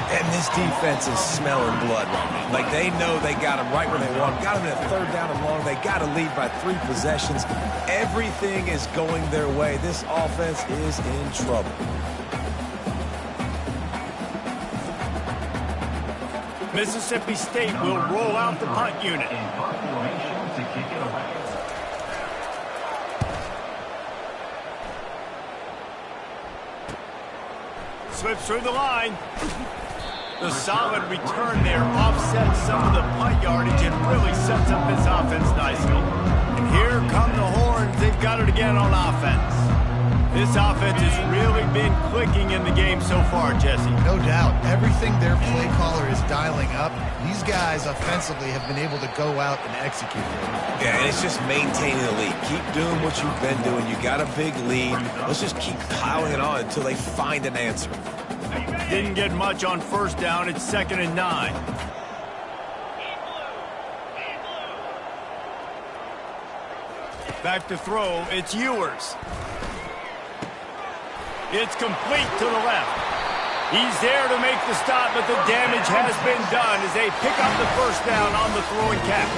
And this defense is smelling blood right now. Like, they know they got him right where they want him. Got him at 3rd down and long. They got to lead by 3 possessions. Everything is going their way. This offense is in trouble. Mississippi State will roll out the punt unit. Slips through the line. The solid return there offsets some of the punt yardage and really sets up this offense nicely. And here come the horns. They've got it again on offense. This offense has really been clicking in the game so far, Jesse. No doubt. Everything their play caller is dialing up, these guys offensively have been able to go out and execute it. Yeah, and it's just maintaining the lead. Keep doing what you've been doing. You got a big lead. Let's just keep piling it on until they find an answer. Didn't get much on first down. It's 2nd and 9. Back to throw. It's Ewers. It's complete to the left. He's there to make the stop, but the damage has been done as they pick up the first down on the throw and catch.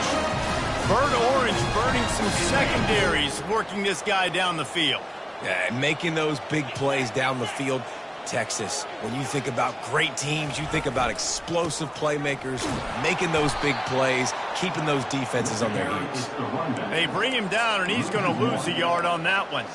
Burnt Orange burning some secondaries, working this guy down the field. Yeah, and making those big plays down the field. Texas, when you think about great teams, you think about explosive playmakers, making those big plays, keeping those defenses on their heels. They bring him down, and he's going to lose a yard on that one.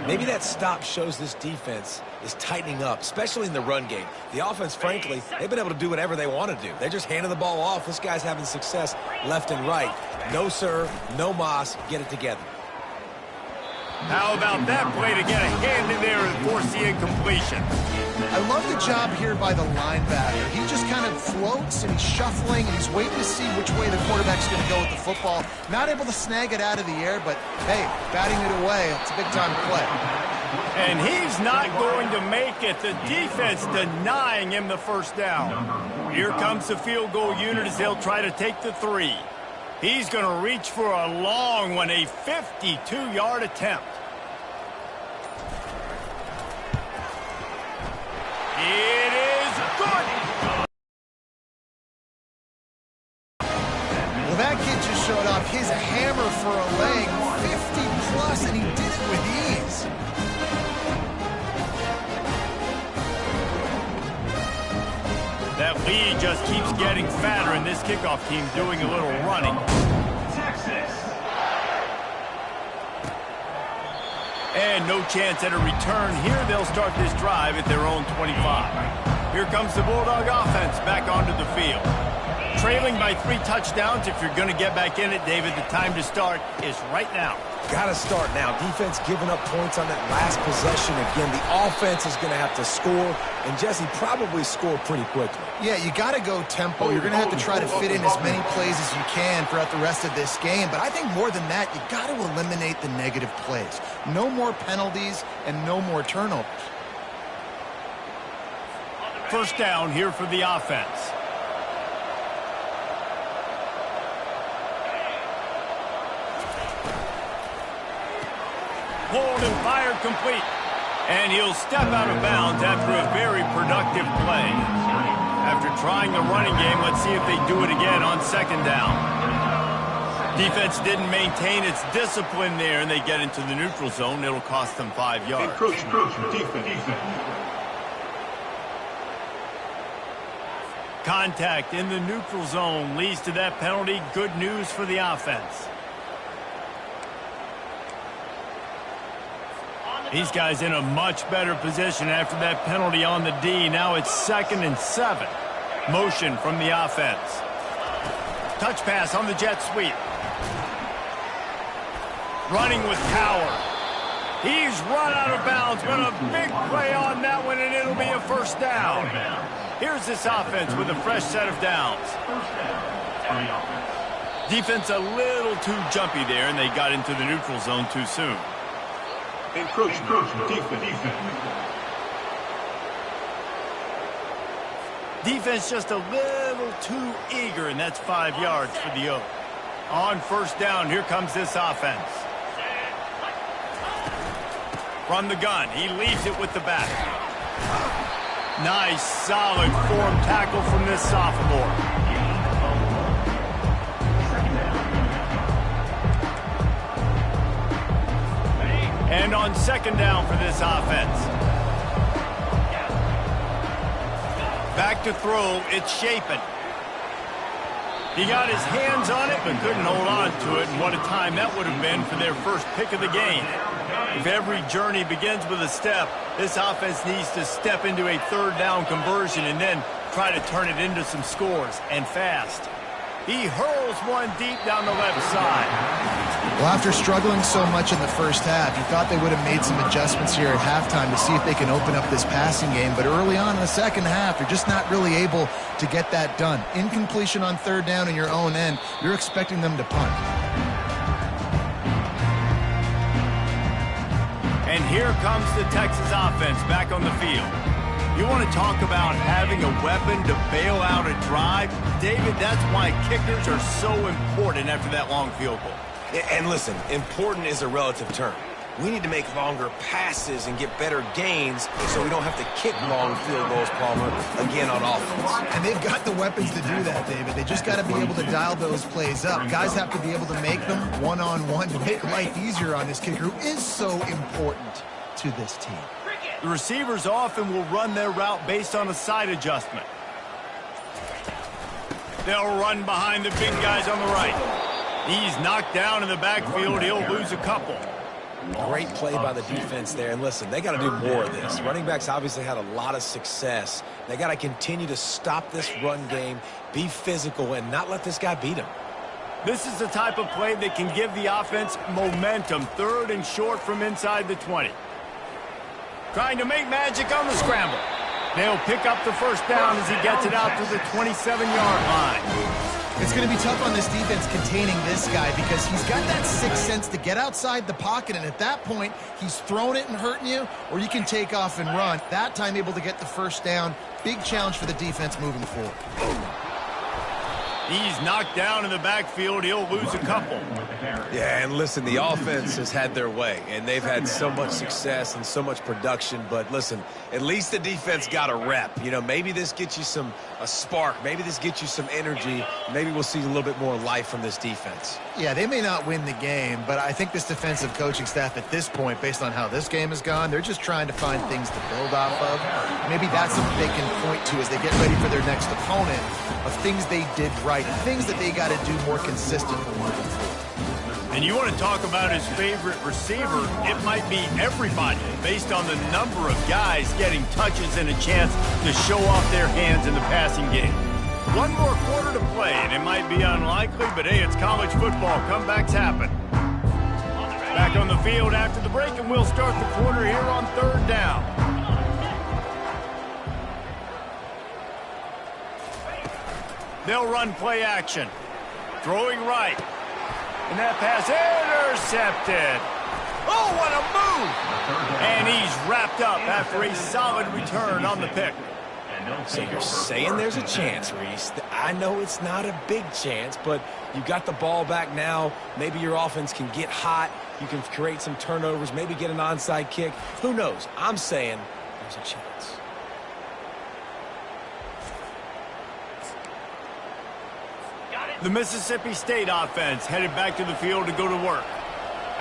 Maybe that stop shows this defense is tightening up, especially in the run game. The offense, frankly, they've been able to do whatever they want to do. They're just handing the ball off. This guy's having success left and right. No, sir, no mas, get it together. How about that play to get a hand in there and force the incompletion? I love the job here by the linebacker. He just kind of floats and he's shuffling and he's waiting to see which way the quarterback's going to go with the football. Not able to snag it out of the air, but hey, batting it away, it's a big-time play. And he's not going to make it. The defense denying him the first down. Here comes the field goal unit as they'll try to take the 3. He's going to reach for a long one, a 52-yard attempt. It is good. Well, that kid just showed off his hammer for a leg, 50-plus, and he did it with ease. That lead just keeps getting fatter, and this kickoff team doing a little running. Texas. And no chance at a return here. They'll start this drive at their own 25. Here comes the Bulldog offense back onto the field. Trailing by 3 touchdowns. If you're going to get back in it, David, the time to start is right now. Got to start now. Defense giving up points on that last possession. Again, the offense is going to have to score, and Jesse probably score pretty quickly. Yeah, you got to go tempo. You're going to have to try to fit in as many plays as you can throughout the rest of this game. But I think more than that, you got to eliminate the negative plays. No more penalties and no more turnovers. First down here for the offense. Hold and fire complete. And he'll step out of bounds after a very productive play. After trying the running game, let's see if they do it again on 2nd down. Defense didn't maintain its discipline there, and they get into the neutral zone. It'll cost them 5 yards. Defense. Contact in the neutral zone leads to that penalty. Good news for the offense. These guys in a much better position after that penalty on the D. Now it's 2nd and 7. Motion from the offense. Touch pass on the jet sweep. Running with power. He's run out of bounds, but a big play on that one, and it'll be a first down. Here's this offense with a fresh set of downs. Defense a little too jumpy there, and they got into the neutral zone too soon. Encroachment. Defense. Defense just a little too eager, and that's 5 yards for the Oak. On first down, here comes this offense. From the gun, he leaves it with the back. Nice, solid form tackle from this sophomore. And on 2nd down for this offense. Back to throw, it's Shapen. He got his hands on it, but couldn't hold on to it, and what a time that would have been for their first pick of the game. If every journey begins with a step, this offense needs to step into a third down conversion and then try to turn it into some scores, and fast. He hurls one deep down the left side. Well, after struggling so much in the first half, you thought they would have made some adjustments here at halftime to see if they can open up this passing game. But early on in the second half, you're just not really able to get that done. Incompletion on third down in your own end, you're expecting them to punt. And here comes the Texas offense back on the field. You want to talk about having a weapon to bail out a drive? David, that's why kickers are so important after that long field goal. And listen, important is a relative term. We need to make longer passes and get better gains so we don't have to kick long field goals, Palmer, again on offense. And they've got the weapons to do that, David. They just got to be able to dial those plays up. Guys have to be able to make them one-on-one to make life easier on this kicker, who is so important to this team. The receivers often will run their route based on a side adjustment. They'll run behind the big guys on the right. He's knocked down in the backfield. He'll lose a couple. Great play by the defense there. And listen, they got to do more of this. Running backs obviously had a lot of success. They got to continue to stop this run game, be physical, and not let this guy beat him. This is the type of play that can give the offense momentum. Third and short from inside the 20. Trying to make magic on the scramble. They'll pick up the first down as he gets it out to the 27-yard line. It's going to be tough on this defense containing this guy because he's got that sixth sense to get outside the pocket, and at that point, he's throwing it and hurting you, or you can take off and run. That time able to get the first down. Big challenge for the defense moving forward. He's knocked down in the backfield. He'll lose a couple. Yeah, and listen, the offense has had their way, and they've had so much success and so much production. But listen, at least the defense got a rep. You know, maybe this gets you a spark. Maybe this gets you some energy. Maybe we'll see a little bit more life from this defense. Yeah, they may not win the game, but I think this defensive coaching staff at this point, based on how this game has gone, they're just trying to find things to build off of. Maybe that's something they can point to as they get ready for their next opponent, of things they did right, and things that they got to do more consistently moving forward. And you want to talk about his favorite receiver, it might be everybody based on the number of guys getting touches and a chance to show off their hands in the passing game. One more quarter to play, and it might be unlikely, but hey, it's college football. Comebacks happen. Back on the field after the break, and we'll start the quarter here on third down. They'll run play action. Throwing right. And that pass intercepted. Oh, what a move! And he's wrapped up after a solid return on the pick. So you're saying there's a chance, Reese. I know it's not a big chance, but you got the ball back now. Maybe your offense can get hot. You can create some turnovers, maybe get an onside kick. Who knows? I'm saying there's a chance. The Mississippi State offense headed back to the field to go to work.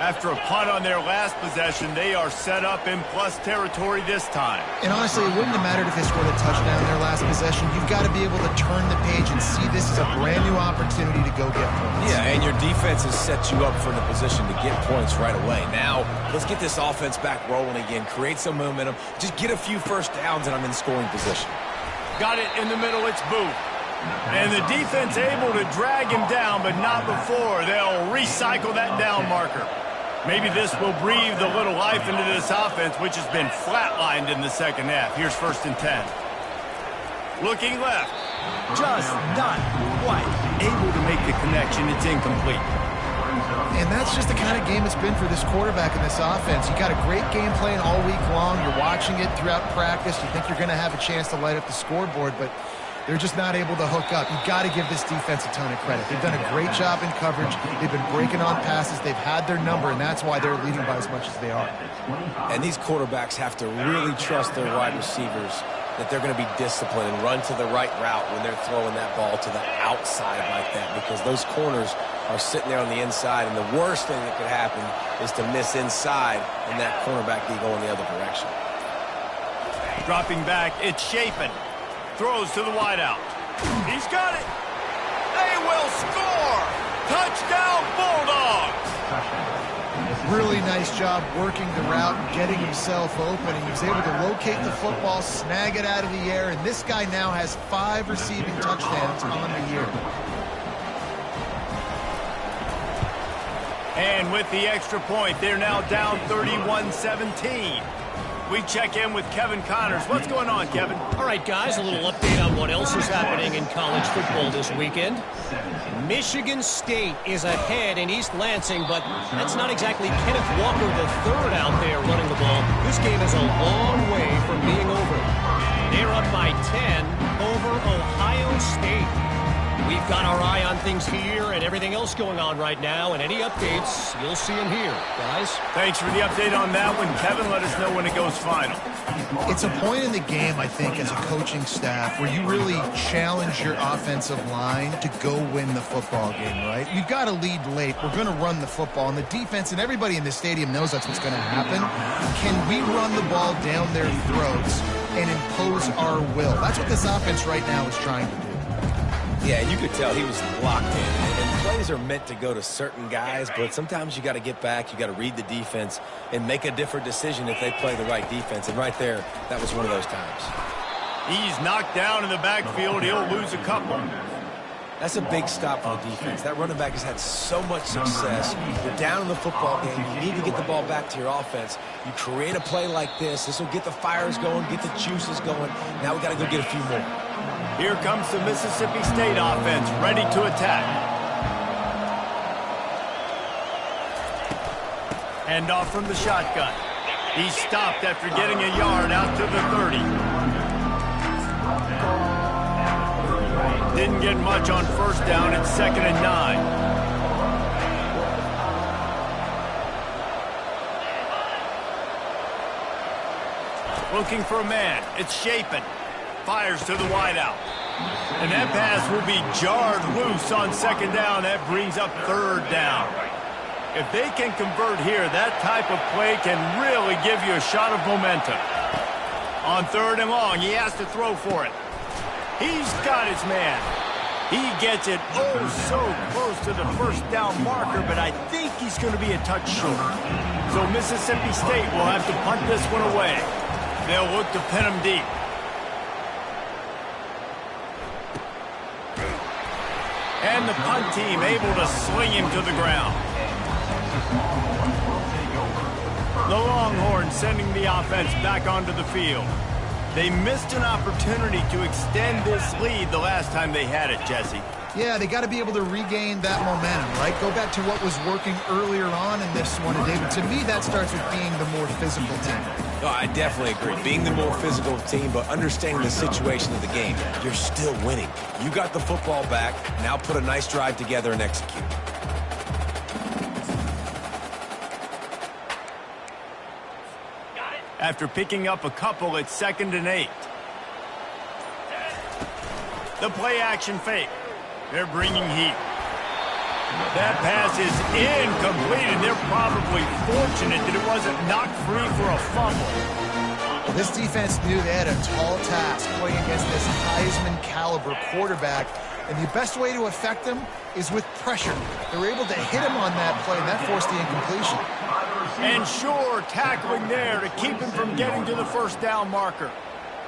After a punt on their last possession, they are set up in plus territory this time. And honestly, it wouldn't have mattered if they scored a touchdown in their last possession. You've got to be able to turn the page and see this as a brand new opportunity to go get points. Yeah, and your defense has set you up for the position to get points right away. Now, let's get this offense back rolling again, create some momentum, just get a few first downs, and I'm in scoring position. Got it in the middle, it's Booth. And the defense able to drag him down, but not before. They'll recycle that down marker. Maybe this will breathe a little life into this offense, which has been flatlined in the second half. Here's 1st and 10. Looking left. Just not quite able to make the connection. It's incomplete. And that's just the kind of game it's been for this quarterback in this offense. You got a great game plan all week long. You're watching it throughout practice. You think you're going to have a chance to light up the scoreboard, but they're just not able to hook up. You've got to give this defense a ton of credit. They've done a great job in coverage. They've been breaking on passes. They've had their number, and that's why they're leading by as much as they are. And these quarterbacks have to really trust their wide receivers that they're going to be disciplined and run to the right route when they're throwing that ball to the outside like that, because those corners are sitting there on the inside, and the worst thing that could happen is to miss inside and that cornerback be going the other direction. Dropping back, it's Chapin. Throws to the wideout. He's got it. They will score! Touchdown Bulldogs! Really nice job working the route and getting himself open. He was able to locate the football, snag it out of the air, and this guy now has 5 receiving touchdowns on the year. And with the extra point, they're now down 31-17. We check in with Kevin Connors. What's going on, Kevin? All right, guys, a little update on what else is happening in college football this weekend. Michigan State is ahead in East Lansing, but that's not exactly Kenneth Walker III out there running the ball. This game is a long way from being over. They're up by 10 over Ohio State. We've got our eye on things here and everything else going on right now, and any updates, you'll see them here, guys. Thanks for the update on that one, Kevin. Let us know when it goes final. It's a point in the game, I think, as a coaching staff, where you really challenge your offensive line to go win the football game, right? You've got to lead late. We're going to run the football, and the defense and everybody in the stadium knows that's what's going to happen. Can we run the ball down their throats and impose our will? That's what this offense right now is trying to do. Yeah, and you could tell he was locked in. And plays are meant to go to certain guys, but sometimes you got to get back, you got to read the defense, and make a different decision if they play the right defense. And right there, that was one of those times. He's knocked down in the backfield. He'll lose a couple. That's a big stop for the defense. That running back has had so much success. You're down in the football game. You need to get the ball back to your offense. You create a play like this. This will get the fires going, get the juices going. Now we got to go get a few more. Here comes the Mississippi State offense, ready to attack. Hand off from the shotgun. He stopped after getting a yard out to the 30. Didn't get much on first down. It's 2nd and 9. Looking for a man. It's Chapin. Fires to the wideout. And that pass will be jarred loose on 2nd down. That brings up 3rd down. If they can convert here, that type of play can really give you a shot of momentum. On 3rd and long, he has to throw for it. He's got his man. He gets it oh so close to the 1st down marker, but I think he's going to be a touch short. So Mississippi State will have to punt this one away. They'll look to pin him deep. And the punt team able to sling him to the ground. The Longhorns sending the offense back onto the field. They missed an opportunity to extend this lead the last time they had it, Jesse. Yeah, they got to be able to regain that momentum, right? Go back to what was working earlier on in this one. And David, to me, that starts with being the more physical team. Oh, I definitely agree. Being the more physical team, but understanding the situation of the game. You're still winning. You got the football back. Now put a nice drive together and execute. After picking up a couple, it's 2nd and 8. The play action fake. They're bringing heat. That pass is incomplete, and they're probably fortunate that it wasn't knocked free for a fumble. Well, this defense knew they had a tall task playing against this Heisman caliber quarterback, and the best way to affect him is with pressure. They were able to hit him on that play, and that forced the incompletion. And sure, tackling there to keep him from getting to the 1st down marker.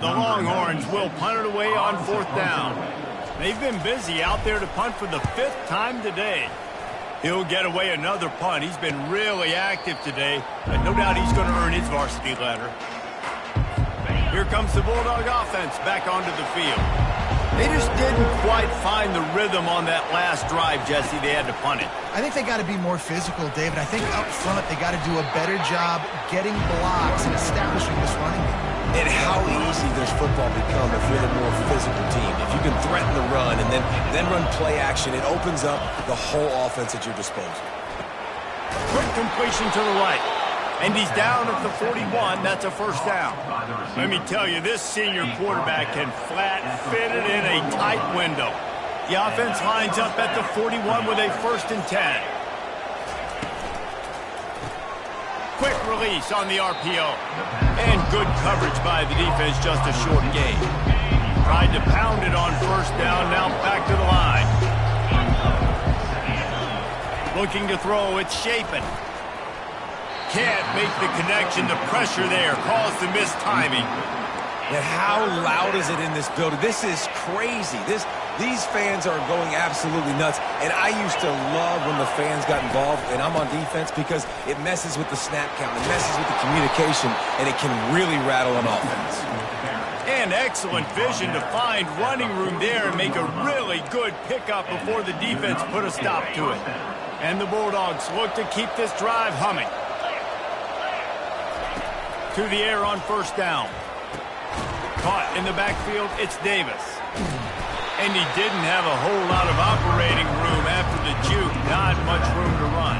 The Longhorns will punt it away on 4th down. They've been busy out there to punt for the 5th time today. He'll get away another punt. He's been really active today, and no doubt he's going to earn his varsity letter. Here comes the Bulldog offense back onto the field. They just didn't quite find the rhythm on that last drive, Jesse. They had to punt it. I think they got to be more physical, David. I think up front they got to do a better job getting blocks and establishing this running game. And how easy does football become if you're the more physical team? If you can threaten the run and then run play action, it opens up the whole offense at your disposal. Quick completion to the right. And he's down at the 41. That's a 1st down. Let me tell you, this senior quarterback can flat fit it in a tight window. The offense lines up at the 41 with a 1st and 10. Quick release on the RPO. And good coverage by the defense, just a short gain. Tried to pound it on 1st down, now back to the line. Looking to throw, it's Shapen. Can't make the connection. The pressure there caused the missed timing. And how loud is it in this building? This is crazy. These fans are going absolutely nuts. And I used to love when the fans got involved, and I'm on defense, because it messes with the snap count. It messes with the communication, and it can really rattle an offense. And excellent vision to find running room there and make a really good pickup before the defense put a stop to it. And the Bulldogs look to keep this drive humming. To the air on first down. Caught in the backfield, it's Davis. And he didn't have a whole lot of operating room after the juke. Not much room to run.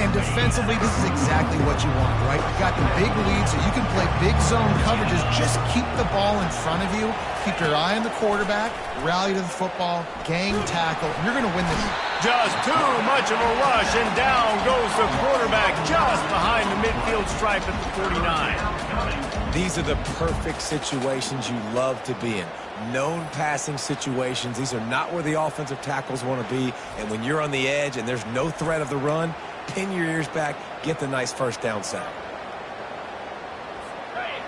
And defensively, this is exactly what you want, right? You got the big lead, so you can play big zone coverages. Just keep the ball in front of you. Keep your eye on the quarterback. Rally to the football. Gang tackle. You're going to win this. Just too much of a rush, and down goes the quarterback just behind the midfield stripe at the 49. These are the perfect situations you love to be in. Known passing situations. These are not where the offensive tackles want to be. And when you're on the edge and there's no threat of the run, pin your ears back, get the nice first down sack.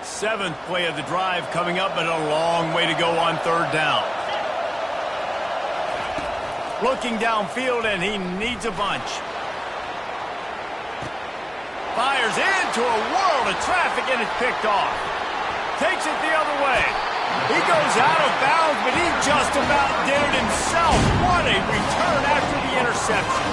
Seventh play of the drive coming up, but a long way to go on third down. Looking downfield, and he needs a bunch. Fires into a world of traffic, and it's picked off. Takes it the other way. He goes out of bounds, but he just about did it himself. What a return after the interception.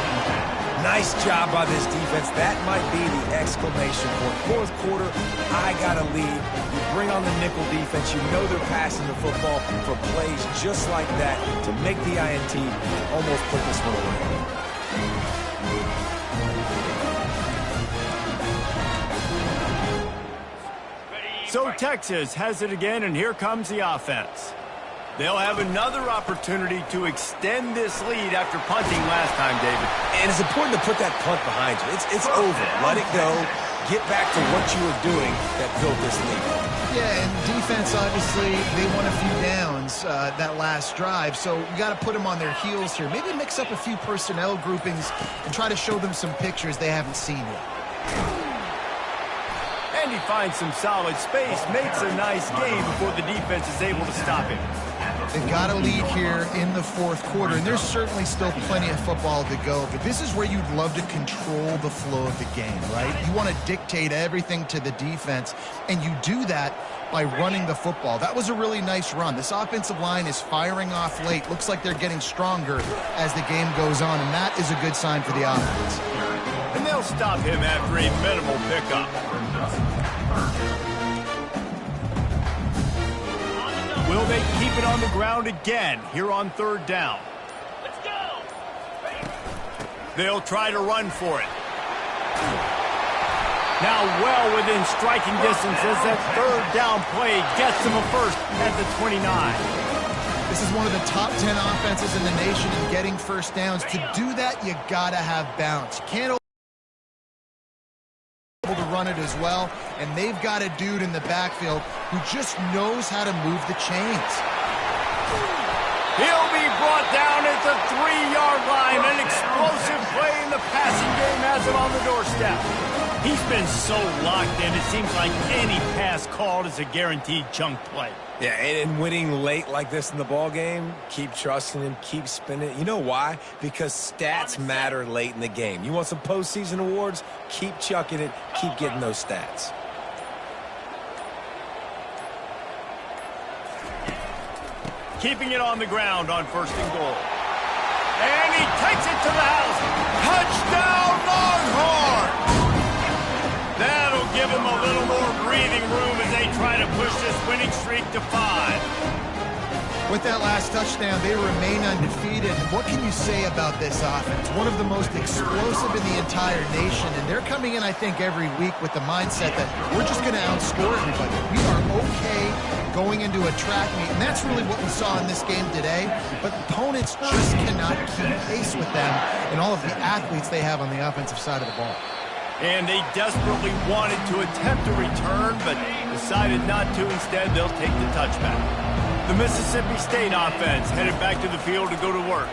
Nice job by this defense. That might be the exclamation point. Fourth quarter, I got a lead. You bring on the nickel defense. You know they're passing the football for plays just like that to make the INT, almost put this one away. So Texas has it again, and here comes the offense. They'll have another opportunity to extend this lead after punting last time, David. And it's important to put that punt behind you. It's over. Let it go. Get back to what you were doing that built this lead. Yeah, and defense, obviously, they won a few downs that last drive, so you got to put them on their heels here. Maybe mix up a few personnel groupings and try to show them some pictures they haven't seen yet. And he finds some solid space, makes a nice game before the defense is able to stop him. They've got a lead here in the fourth quarter, and there's certainly still plenty of football to go, but this is where you'd love to control the flow of the game, right? You want to dictate everything to the defense, and you do that by running the football. That was a really nice run. This offensive line is firing off late. Looks like they're getting stronger as the game goes on, and that is a good sign for the offense. And they'll stop him after a minimal pickup. Will they keep it on the ground again here on third down? Let's go. They'll try to run for it. Now well within striking distance as that third down play gets them a first at the 29. This is one of the top 10 offenses in the nation in getting first downs. To do that, you got to have balance. You can't able to run it as well, and they've got a dude in the backfield who just knows how to move the chains. He'll be brought down at the 3-yard line. An explosive play in the passing game has him on the doorstep. He's been so locked in, it seems like any pass called is a guaranteed chunk play. Yeah, and winning late like this in the ball game, keep trusting him, keep spinning. You know why? Because stats matter late in the game. You want some postseason awards? Keep chucking it, keep getting those stats. Keeping it on the ground on first and goal. And he takes it to the house. Touchdown, Longhorn! That'll give him a little more breathing room as they try to push this winning streak to 5. With that last touchdown, they remain undefeated. What can you say about this offense? One of the most explosive in the entire nation, and they're coming in, I think, every week with the mindset that we're just going to outscore everybody. We are okay going into a track meet, and that's really what we saw in this game today. But opponents just cannot keep pace with them and all of the athletes they have on the offensive side of the ball. And they desperately wanted to attempt a return, but decided not to. Instead, they'll take the touchback. The Mississippi State offense headed back to the field to go to work.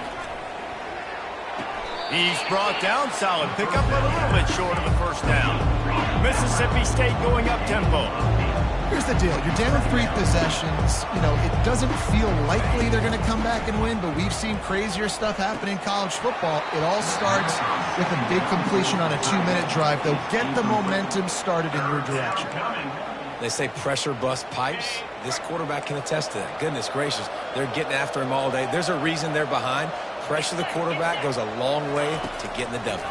He's brought down solid pickup, but a little bit short of the first down. Mississippi State going up tempo. Here's the deal. You're down 3 possessions. You know, it doesn't feel likely they're going to come back and win, but we've seen crazier stuff happen in college football. It all starts with a big completion on a 2-minute drive. They'll get the momentum started in your direction. They say pressure bust pipes. This quarterback can attest to that. Goodness gracious, they're getting after him all day. There's a reason they're behind. Pressure the quarterback goes a long way to getting the W.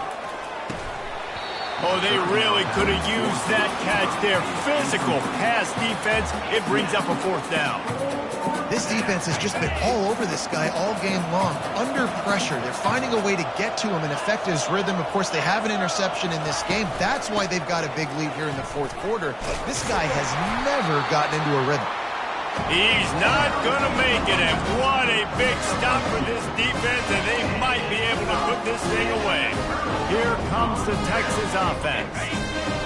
Oh, they really could have used that catch there. Physical pass defense. It brings up a 4th down. This defense has just been all over this guy all game long. Under pressure. They're finding a way to get to him and affect his rhythm. Of course, they have an interception in this game. That's why they've got a big lead here in the 4th quarter. This guy has never gotten into a rhythm. He's not going to make it, and what a big stop for this defense, and they might be able to put this thing away. Here comes the Texas offense.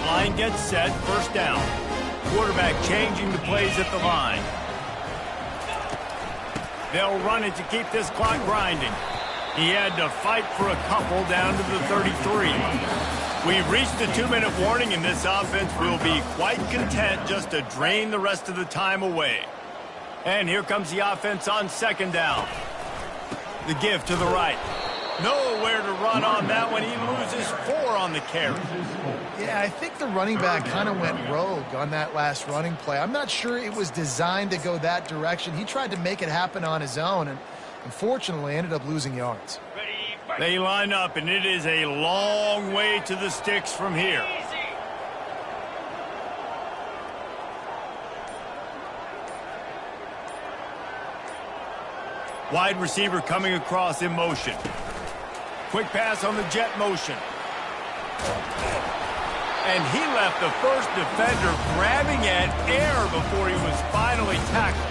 Line gets set, 1st down. Quarterback changing the plays at the line. They'll run it to keep this clock grinding. He had to fight for a couple down to the 33. We've reached the 2-minute warning, and this offense will be quite content just to drain the rest of the time away. And here comes the offense on 2nd down. The give to the right. Nowhere to run on that one. He loses 4 on the carry. Yeah, I think the running back kind of went rogue on that last running play. I'm not sure it was designed to go that direction. He tried to make it happen on his own, and unfortunately ended up losing yards. They line up, and it is a long way to the sticks from here. Wide receiver coming across in motion. Quick pass on the jet motion. And he left the first defender grabbing at air before he was finally tackled.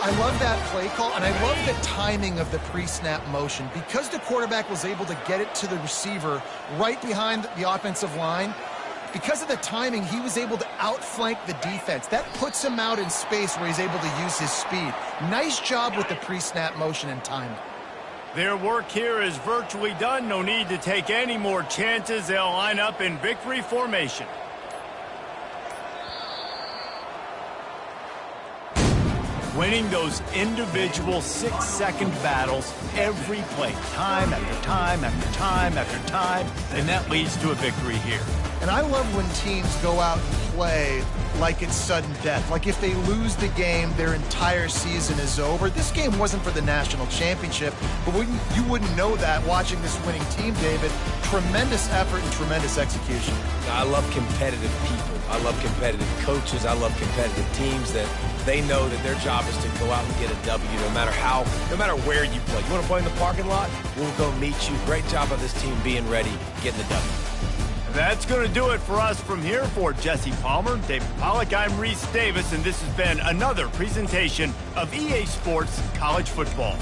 I love that play call, and I love the timing of the pre-snap motion. Because the quarterback was able to get it to the receiver right behind the offensive line, because of the timing, he was able to outflank the defense. That puts him out in space where he's able to use his speed. Nice job with the pre-snap motion and timing. Their work here is virtually done. No need to take any more chances. They'll line up in victory formation. Winning those individual 6-second battles every play, time after time after time after time, and that leads to a victory here. And I love when teams go out and play like it's sudden death. Like if they lose the game, their entire season is over. This game wasn't for the national championship, but you wouldn't know that watching this winning team, David. Tremendous effort and tremendous execution. I love competitive people. I love competitive coaches. I love competitive teams that they know that their job is to go out and get a W no matter where you play. You want to play in the parking lot? We'll go meet you. Great job of this team being ready, getting the W. That's going to do it for us from here. For Jesse Palmer, David Pollack, I'm Reese Davis, and this has been another presentation of EA Sports College Football.